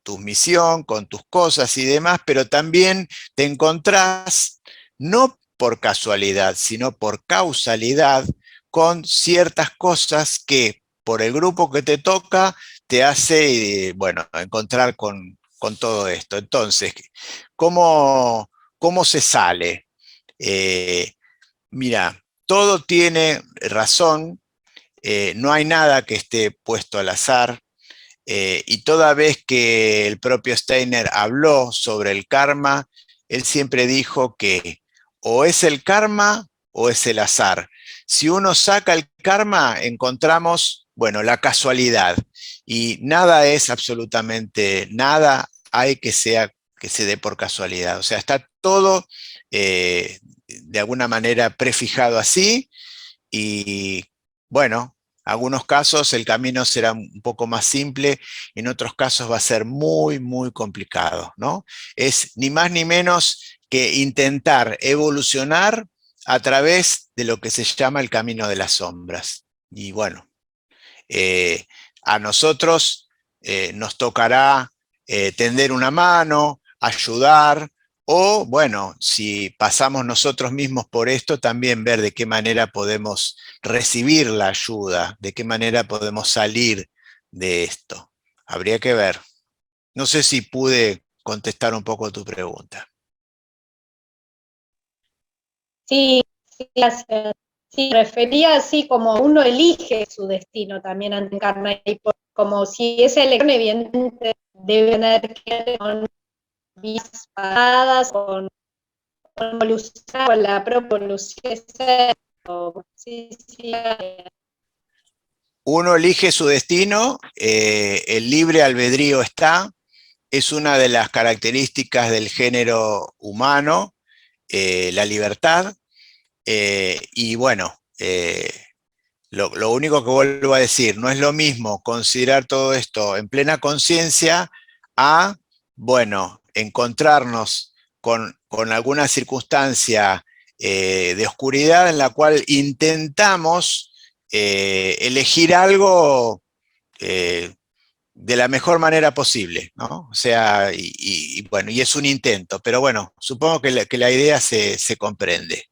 tu misión, con tus cosas y demás, pero también te encontrás, no por casualidad, sino por causalidad, con ciertas cosas que por el grupo que te toca te hace, bueno, encontrar con todo esto. Entonces, ¿cómo se sale? Mira, todo tiene razón, no hay nada que esté puesto al azar, y toda vez que el propio Steiner habló sobre el karma, él siempre dijo que o es el karma o es el azar. Si uno saca el karma, encontramos, bueno, la casualidad, y nada es absolutamente nada, hay que se dé por casualidad. O sea, está todo de alguna manera prefijado así, y bueno, en algunos casos el camino será un poco más simple, en otros casos va a ser muy complicado, ¿no? Es ni más ni menos que intentar evolucionar a través de lo que se llama el camino de las sombras. Y bueno, a nosotros nos tocará tender una mano, ayudar, o bueno, si pasamos nosotros mismos por esto, también ver de qué manera podemos recibir la ayuda, de qué manera podemos salir de esto. Habría que ver. No sé si pude contestar un poco tu pregunta. Sí, sí, gracias. Sí, refería así como uno elige su destino también ante encarnar, y como si esa elección evidentemente debe tener que ver con vidas pasadas, con evolución, con la propia evolución de ser. Sí, sí, Uno elige su destino, el libre albedrío está, es una de las características del género humano, la libertad, y bueno, lo único que vuelvo a decir, no es lo mismo considerar todo esto en plena conciencia a, bueno, encontrarnos con alguna circunstancia de oscuridad en la cual intentamos elegir algo de la mejor manera posible, ¿no? O sea, bueno, y es un intento, pero bueno, supongo que la idea se comprende.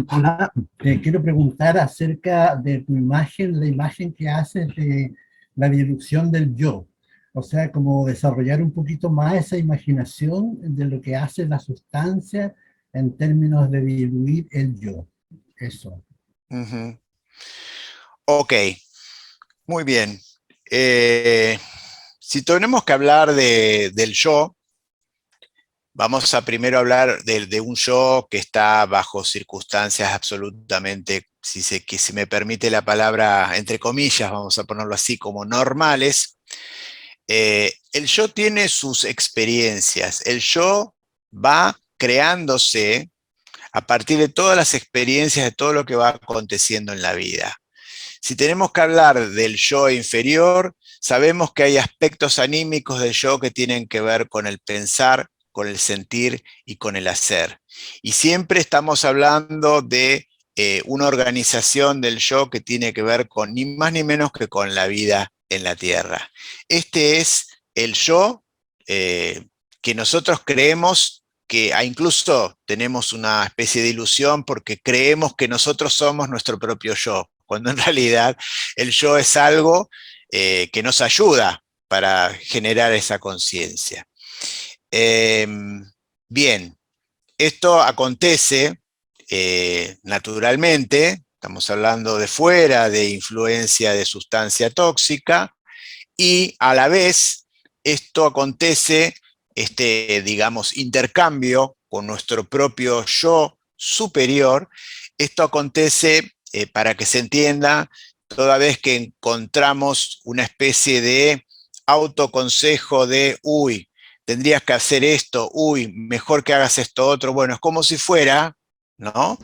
Hola, te quiero preguntar acerca de tu imagen, la imagen que haces de la dilución del yo. O sea, como desarrollar un poquito más esa imaginación de lo que hace la sustancia en términos de diluir el yo. Eso. Uh-huh. Ok, muy bien. Si tenemos que hablar del yo, vamos a primero hablar de un yo que está bajo circunstancias absolutamente que si me permite la palabra, entre comillas, vamos a ponerlo así, como normales, el yo tiene sus experiencias, el yo va creándose a partir de todas las experiencias, de todo lo que va aconteciendo en la vida. Si tenemos que hablar del yo inferior, sabemos que hay aspectos anímicos del yo que tienen que ver con el pensar, con el sentir y con el hacer. Y siempre estamos hablando de una organización del yo que tiene que ver con ni más ni menos que con la vida en la Tierra. Este es el yo que nosotros creemos que incluso tenemos una especie de ilusión porque creemos que nosotros somos nuestro propio yo, cuando en realidad el yo es algo que nos ayuda para generar esa conciencia. Bien, esto acontece naturalmente, estamos hablando de fuera, de influencia de sustancia tóxica, y a la vez esto acontece, digamos, intercambio con nuestro propio yo superior. Esto acontece, para que se entienda, toda vez que encontramos una especie de autoconsejo de, uy, tendrías que hacer esto, uy, mejor que hagas esto otro. Bueno, es como si fuera, ¿no?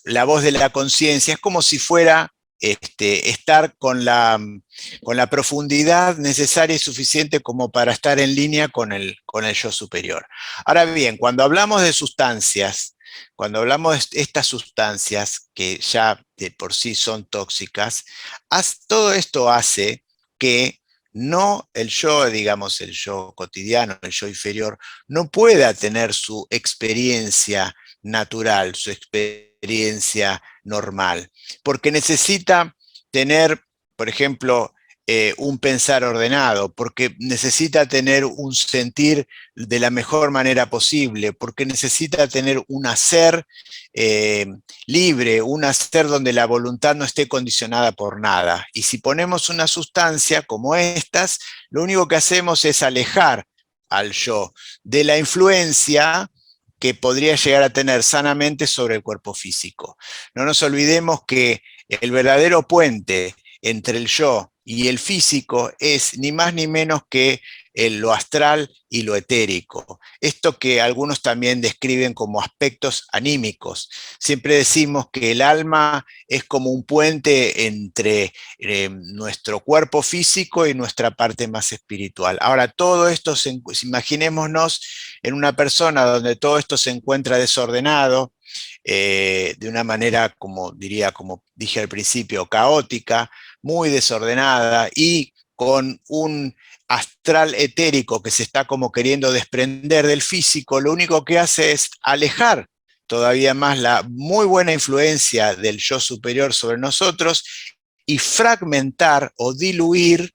La voz de la conciencia, es como si fuera estar con la profundidad necesaria y suficiente como para estar en línea con el yo superior. Ahora bien, cuando hablamos de sustancias, cuando hablamos de estas sustancias que ya de por sí son tóxicas, todo esto hace que no el yo, digamos, el yo cotidiano, el yo inferior, no pueda tener su experiencia natural, su experiencia normal, porque necesita tener, por ejemplo, un pensar ordenado, porque necesita tener un sentir de la mejor manera posible, porque necesita tener un hacer libre, un hacer donde la voluntad no esté condicionada por nada. Y si ponemos una sustancia como estas, lo único que hacemos es alejar al yo de la influencia que podría llegar a tener sanamente sobre el cuerpo físico. No nos olvidemos que el verdadero puente entre el yo y el físico es ni más ni menos que lo astral y lo etérico. Esto que algunos también describen como aspectos anímicos. Siempre decimos que el alma es como un puente entre nuestro cuerpo físico y nuestra parte más espiritual. Ahora, todo esto, imaginémonos en una persona donde todo esto se encuentra desordenado, de una manera, como diría, como dije al principio, caótica, muy desordenada y con un astral etérico que se está como queriendo desprender del físico, lo único que hace es alejar todavía más la muy buena influencia del yo superior sobre nosotros y fragmentar o diluir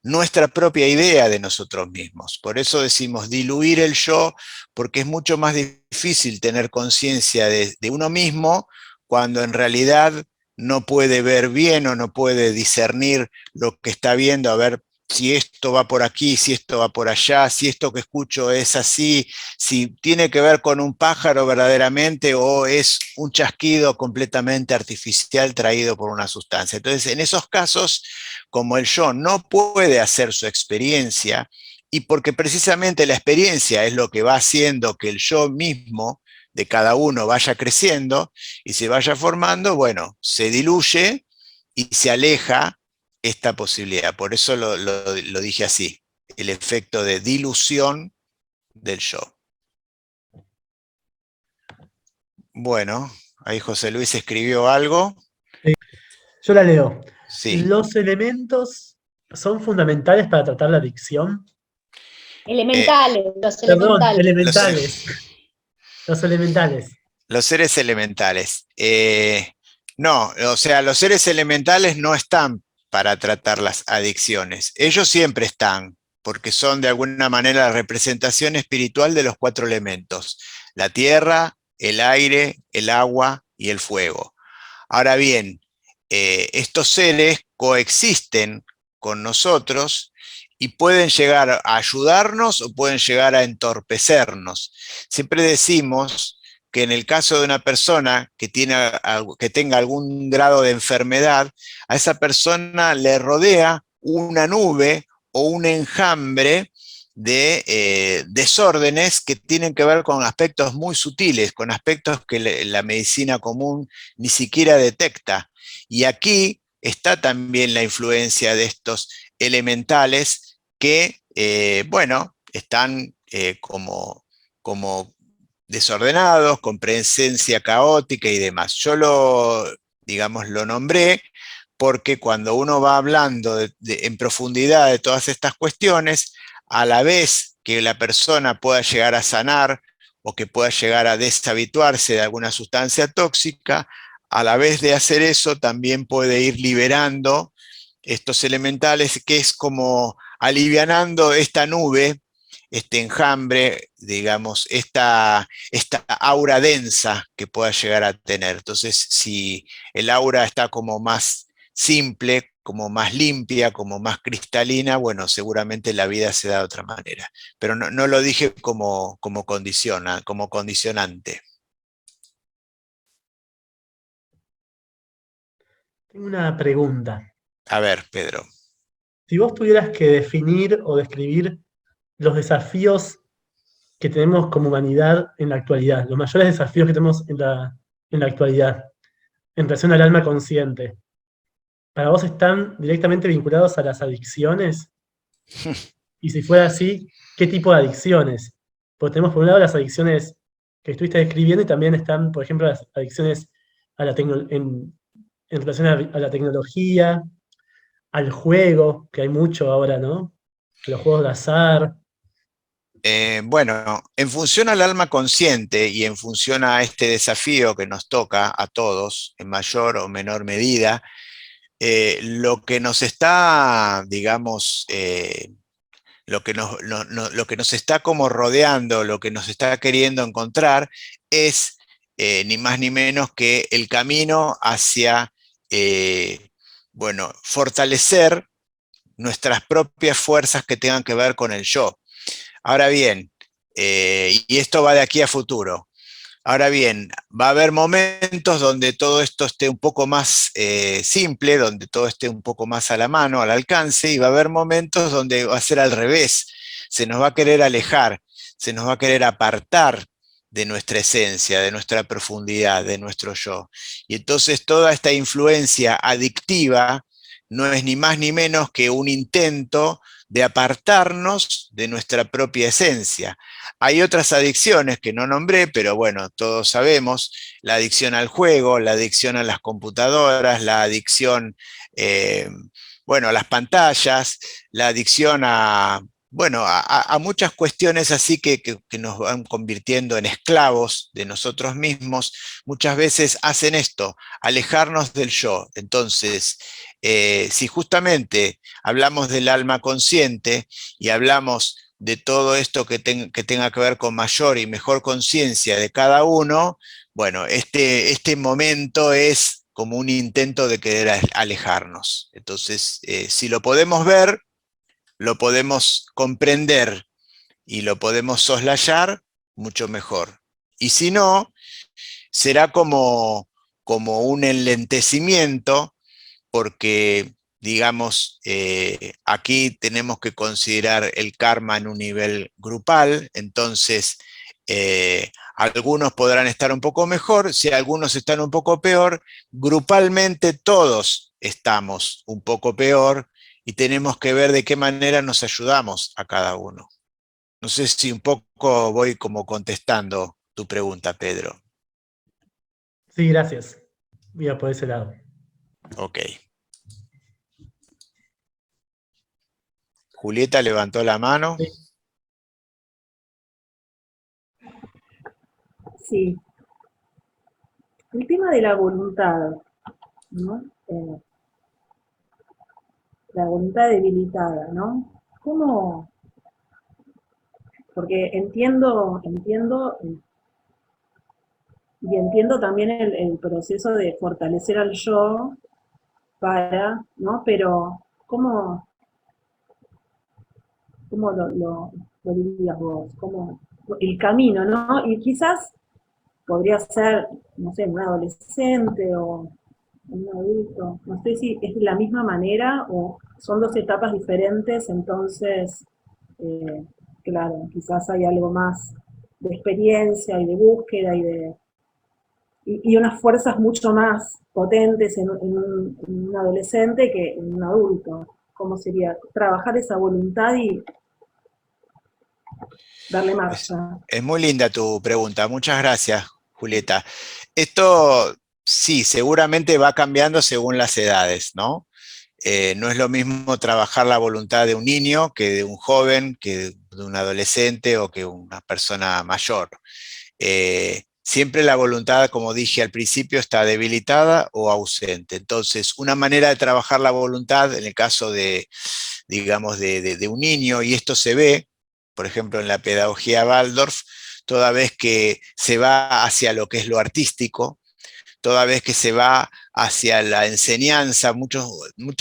nuestra propia idea de nosotros mismos. Por eso decimos diluir el yo, porque es mucho más difícil tener conciencia de uno mismo cuando en realidad no puede ver bien o no puede discernir lo que está viendo, a ver si esto va por aquí, si esto va por allá, si esto que escucho es así, si tiene que ver con un pájaro verdaderamente o es un chasquido completamente artificial traído por una sustancia. Entonces, en esos casos, como el yo no puede hacer su experiencia, y porque precisamente la experiencia es lo que va haciendo que el yo mismo de cada uno vaya creciendo y se vaya formando, bueno, se diluye y se aleja esta posibilidad. Por eso lo dije así, el efecto de dilución del yo. Bueno, ahí José Luis escribió algo. Yo la leo. Sí. ¿Los elementos son fundamentales para tratar la adicción? Elementales, los Perdón, elementales. Los elementales. Los seres elementales. No, o sea, los seres elementales no están para tratar las adicciones. Ellos siempre están, porque son de alguna manera la representación espiritual de los 4 elementos: la tierra, el aire, el agua y el fuego. Ahora bien, estos seres coexisten con nosotros y pueden llegar a ayudarnos o pueden llegar a entorpecernos. Siempre decimos que en el caso de una persona que tenga algún grado de enfermedad, a esa persona le rodea una nube o un enjambre de desórdenes que tienen que ver con aspectos muy sutiles, con aspectos que la medicina común ni siquiera detecta. Y aquí está también la influencia de estos elementales que, bueno, están como desordenados, con presencia caótica y demás. Yo digamos, lo nombré porque cuando uno va hablando en profundidad de todas estas cuestiones, a la vez que la persona pueda llegar a sanar o que pueda llegar a deshabituarse de alguna sustancia tóxica, a la vez de hacer eso también puede ir liberando estos elementales, que es como alivianando esta nube, este enjambre, digamos, esta aura densa que pueda llegar a tener. Entonces, si el aura está como más simple, como más limpia, como más cristalina, bueno, seguramente la vida se da de otra manera. Pero no lo dije como condicionante. Tengo una pregunta. A ver, Pedro. Si vos tuvieras que definir o describir los desafíos que tenemos como humanidad en la actualidad, los mayores desafíos que tenemos en la actualidad, en relación al alma consciente, ¿para vos están directamente vinculados a las adicciones? Y si fuera así, ¿qué tipo de adicciones? Porque tenemos por un lado las adicciones que estuviste describiendo y también están, por ejemplo, las adicciones a en relación a la tecnología, al juego, que hay mucho ahora, ¿no? A los juegos de azar. Bueno, en función al alma consciente y en función a este desafío que nos toca a todos, en mayor o menor medida, lo que nos está, digamos, lo que nos está como rodeando, lo que nos está queriendo encontrar, es ni más ni menos que el camino hacia, bueno, fortalecer nuestras propias fuerzas que tengan que ver con el yo. Ahora bien, y esto va de aquí a futuro. Ahora bien, va a haber momentos donde todo esto esté un poco más simple, donde todo esté un poco más a la mano, al alcance, y va a haber momentos donde va a ser al revés. Se nos va a querer alejar, se nos va a querer apartar de nuestra esencia, de nuestra profundidad, de nuestro yo. Y entonces toda esta influencia adictiva no es ni más ni menos que un intento de apartarnos de nuestra propia esencia. Hay otras adicciones que no nombré, pero bueno, todos sabemos, la adicción al juego, la adicción a las computadoras, la adicción, bueno, a las pantallas, la adicción bueno, a muchas cuestiones así que nos van convirtiendo en esclavos de nosotros mismos. Muchas veces hacen esto, alejarnos del yo. Entonces, si justamente hablamos del alma consciente y hablamos de todo esto que tenga que ver con mayor y mejor conciencia de cada uno, bueno, este momento es como un intento de querer alejarnos. Entonces, si lo podemos ver, lo podemos comprender y lo podemos soslayar, mucho mejor. Y si no, será como un enlentecimiento, porque, digamos, aquí tenemos que considerar el karma en un nivel grupal. Entonces algunos podrán estar un poco mejor, si algunos están un poco peor, grupalmente todos estamos un poco peor y tenemos que ver de qué manera nos ayudamos a cada uno. No sé si un poco voy como contestando tu pregunta, Pedro. Sí, gracias. Mira, por ese lado. Ok. Julieta levantó la mano. Sí. Sí, el tema de la voluntad, ¿no? La voluntad debilitada, ¿no? ¿Cómo? Porque entiendo y entiendo también el proceso de fortalecer al yo ¿no? Pero ¿cómo lo dirías vos? ¿Cómo el camino, ¿no? Y quizás podría ser, no sé, un adolescente o un adulto. No sé si es de la misma manera o son dos etapas diferentes, entonces, claro, quizás hay algo más de experiencia y de búsqueda y unas fuerzas mucho más potentes en un adolescente que en un adulto. ¿Cómo sería? Trabajar esa voluntad y darle Es, marcha. es muy linda tu pregunta, muchas gracias, Julieta. Esto sí, seguramente va cambiando según las edades, ¿no? No es lo mismo trabajar la voluntad de un niño que de un joven, que de un adolescente o que una persona mayor. Siempre la voluntad, como dije al principio, está debilitada o ausente. Entonces, una manera de trabajar la voluntad, en el caso de, digamos, de un niño, y esto se ve, por ejemplo, en la pedagogía Waldorf, toda vez que se va hacia lo que es lo artístico, toda vez que se va hacia la enseñanza, muchos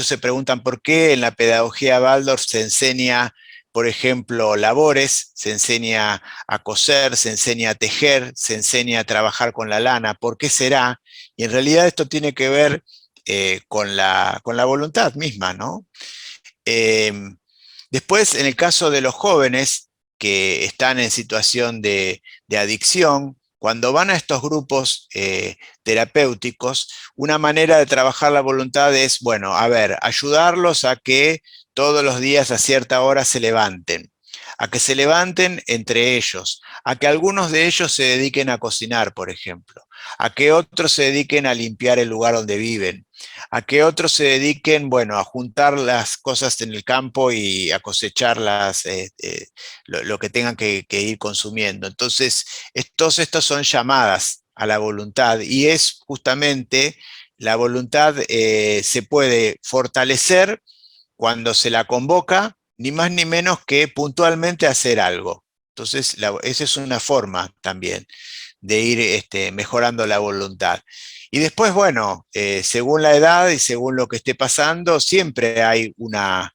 se preguntan por qué en la pedagogía Waldorf se enseña, por ejemplo, labores, se enseña a coser, se enseña a tejer, se enseña a trabajar con la lana, ¿por qué será? Y en realidad esto tiene que ver con la voluntad misma, ¿no? Eh, Después, en el caso de los jóvenes que están en situación de adicción, cuando van a estos grupos terapéuticos, una manera de trabajar la voluntad es, bueno, a ver, ayudarlos a que todos los días a cierta hora se levanten, a que se levanten entre ellos, a que algunos de ellos se dediquen a cocinar, por ejemplo, a que otros se dediquen a limpiar el lugar donde viven, a que otros se dediquen, bueno, a juntar las cosas en el campo y a cosecharlas, lo que tengan que ir consumiendo. Entonces, todos estos son llamadas a la voluntad y es justamente la voluntad se puede fortalecer cuando se la convoca, ni más ni menos que puntualmente hacer algo. Entonces, esa es una forma también de ir mejorando la voluntad. Y después, bueno, según la edad y según lo que esté pasando, siempre hay una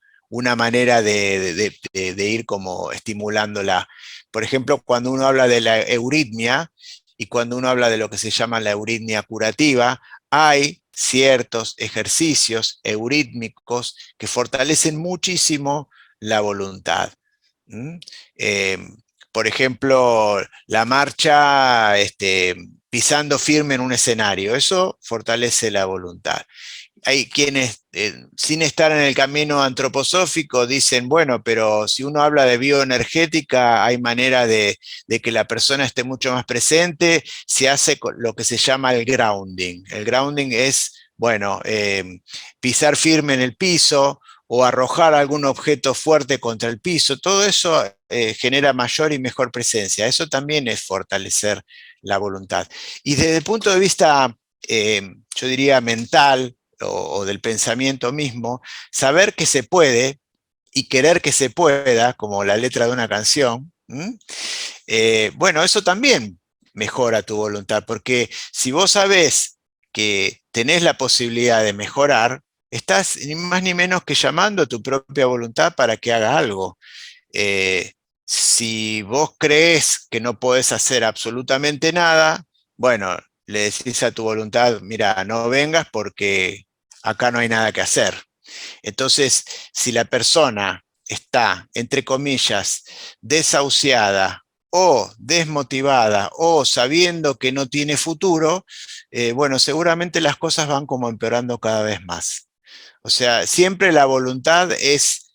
manera de ir como estimulándola. Por ejemplo, cuando uno habla de la euritmia y cuando uno habla de lo que se llama la euritmia curativa, hay ciertos ejercicios eurítmicos que fortalecen muchísimo la voluntad. ¿Mm? Eh, por ejemplo, la marcha pisando firme en un escenario, eso fortalece la voluntad. Hay quienes, sin estar en el camino antroposófico, dicen, bueno, pero si uno habla de bioenergética, hay manera de que la persona esté mucho más presente, se hace lo que se llama el grounding. El grounding es, bueno, pisar firme en el piso o arrojar algún objeto fuerte contra el piso, todo eso genera mayor y mejor presencia. Eso también es fortalecer la voluntad. Y desde el punto de vista, yo diría, mental, o del pensamiento mismo, saber que se puede y querer que se pueda, como la letra de una canción, bueno, eso también mejora tu voluntad, porque si vos sabés que tenés la posibilidad de mejorar, estás ni más ni menos que llamando a tu propia voluntad para que haga algo. Si vos crees que no podés hacer absolutamente nada, bueno, le decís a tu voluntad, mira, no vengas porque acá no hay nada que hacer. Entonces, si la persona está, entre comillas, desahuciada o desmotivada o sabiendo que no tiene futuro, bueno, seguramente las cosas van como empeorando cada vez más. O sea, siempre la voluntad es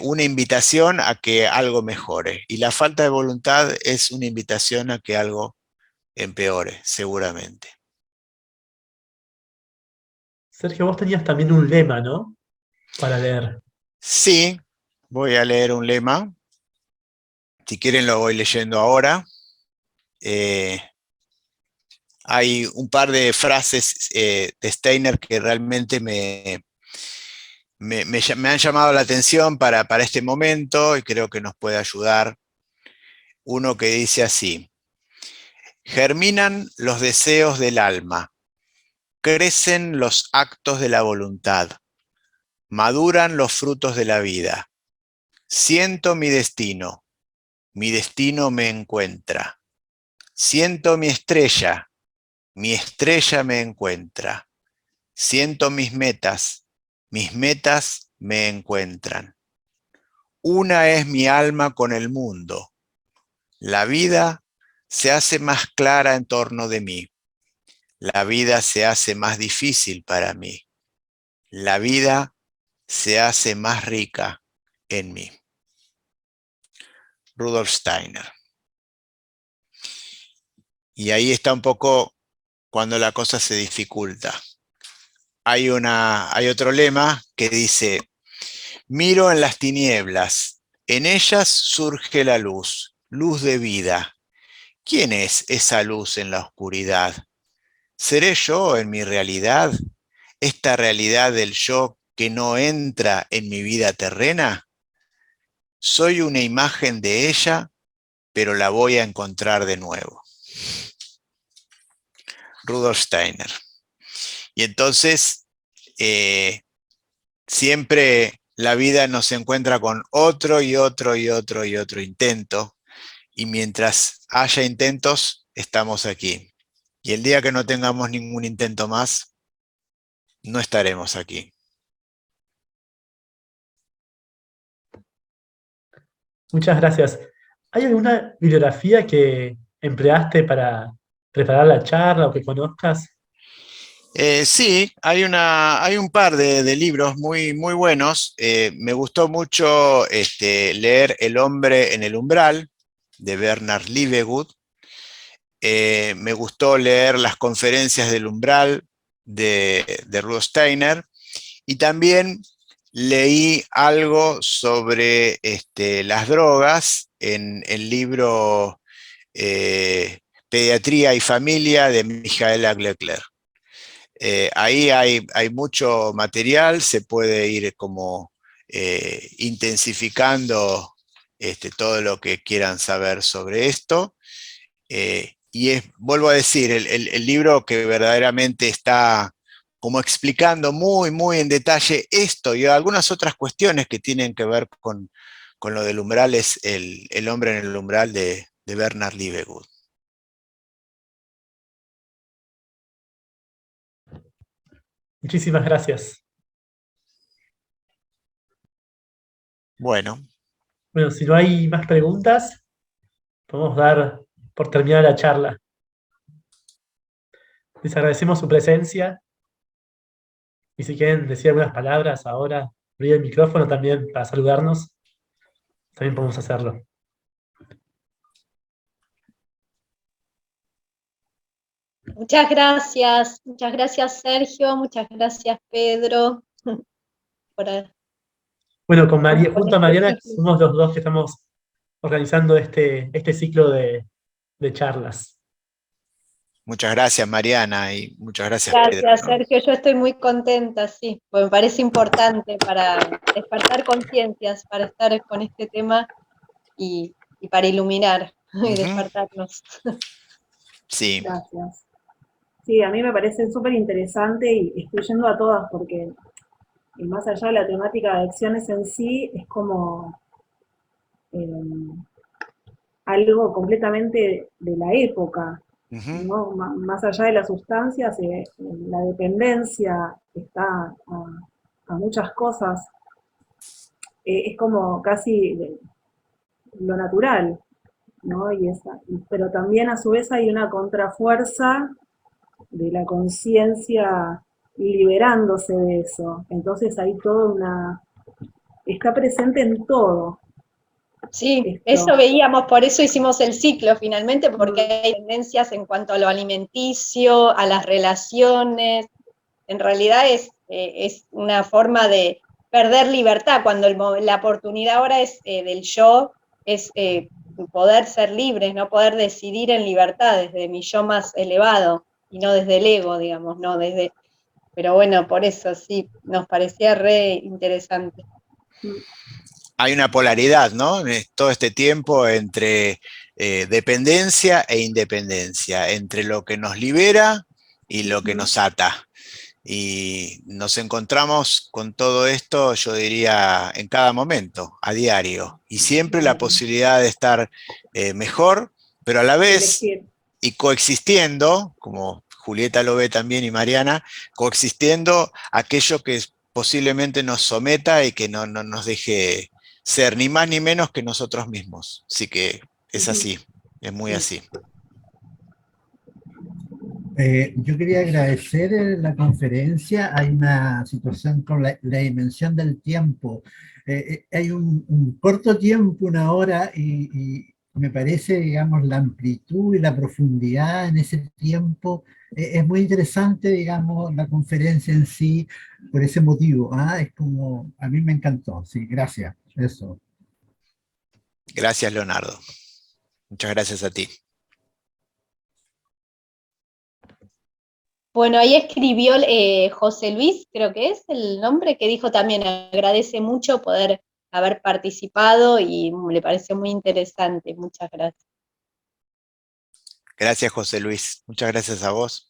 una invitación a que algo mejore y la falta de voluntad es una invitación a que algo empeore, seguramente. Sergio, vos tenías también un lema, ¿no? Para leer. Sí, voy a leer un lema. Si quieren lo voy leyendo ahora. Eh, Hay un par de frases de Steiner que realmente me han llamado la atención para este momento y creo que nos puede ayudar. Uno que dice así: germinan los deseos del alma, crecen los actos de la voluntad, maduran los frutos de la vida. Siento mi destino me encuentra. Siento mi estrella me encuentra. Siento mis metas me encuentran. Una es mi alma con el mundo. La vida se hace más clara en torno de mí. La vida se hace más difícil para mí. La vida se hace más rica en mí. Rudolf Steiner. Y ahí está un poco cuando la cosa se dificulta. Hay otro lema que dice: miro en las tinieblas, en ellas surge la luz, luz de vida. ¿Quién es esa luz en la oscuridad? ¿Seré yo en mi realidad? ¿Esta realidad del yo que no entra en mi vida terrena? Soy una imagen de ella, pero la voy a encontrar de nuevo. Rudolf Steiner. Y entonces, siempre la vida nos encuentra con otro y otro y otro y otro intento, y mientras haya intentos, estamos aquí. Y el día que no tengamos ningún intento más, no estaremos aquí. Muchas gracias. ¿Hay alguna bibliografía que empleaste para preparar la charla o que conozcas? Sí, hay un par de libros muy, muy buenos. Me gustó mucho leer El hombre en el umbral, de Bernard Liebgut. Me gustó leer Las conferencias del umbral, de Rudolf Steiner. Y también leí algo sobre las drogas en el libro Pediatría y Familia, de Michaela Glöckler. Ahí hay mucho material, se puede ir como intensificando todo lo que quieran saber sobre esto. Y vuelvo a decir, el libro que verdaderamente está como explicando muy, muy en detalle esto y algunas otras cuestiones que tienen que ver con lo del umbral, es El hombre en el umbral, de Bernard Liebgut. Muchísimas gracias. Bueno, Bueno, si no hay más preguntas, podemos dar por terminada la charla. Les agradecemos su presencia y si quieren decir algunas palabras ahora, abrir el micrófono también para saludarnos, también podemos hacerlo. Muchas gracias Sergio, muchas gracias Pedro por, Bueno, por junto a este Mariana ciclo. somos los dos que estamos organizando este ciclo de charlas. muchas gracias Mariana y muchas gracias Pedro, Gracias ¿no? Sergio, yo estoy muy contenta, sí, porque me parece importante para despertar conciencias, para estar con este tema y para iluminar y despertarnos. Sí. Gracias. Sí, a mí me parece súper interesante y estoy yendo a todas porque más allá de la temática de adicciones en sí, es como eh, algo completamente de la época, ¿no? Más allá de las sustancias, la dependencia está a muchas cosas, es como casi lo natural, ¿no? Pero también a su vez hay una contrafuerza de la conciencia liberándose de eso. Entonces hay está presente en todo Sí, esto. eso veíamos, por eso hicimos el ciclo finalmente, porque hay tendencias en cuanto a lo alimenticio, a las relaciones. En realidad es una forma de perder libertad, cuando la oportunidad ahora es del yo, es poder ser libres, no poder decidir en libertad desde mi yo más elevado y no desde el ego, digamos, no desde. Pero bueno, por eso sí, nos parecía re interesante. Hay una polaridad, ¿no? En todo este tiempo entre dependencia e independencia, entre lo que nos libera y lo que nos ata. Y nos encontramos con todo esto, yo diría, en cada momento, a diario. Y siempre la posibilidad de estar mejor, pero a la vez Elegir. y coexistiendo, como Julieta lo ve también y Mariana, coexistiendo aquello que posiblemente nos someta y que no nos deje ser ni más ni menos que nosotros mismos. Así que es así, es muy así. Yo quería agradecer la conferencia. Hay una situación con la dimensión del tiempo. Hay un corto tiempo, una hora, y me parece, digamos, la amplitud y la profundidad en ese tiempo. Es muy interesante, digamos, la conferencia en sí, por ese motivo. Es como, a mí me encantó. Sí, gracias. Eso. Gracias, Leonardo. Muchas gracias a ti. Bueno, ahí escribió José Luis, creo que es el nombre, que dijo también, agradece mucho poder haber participado y le pareció muy interesante. Muchas gracias. Gracias, José Luis. Muchas gracias a vos.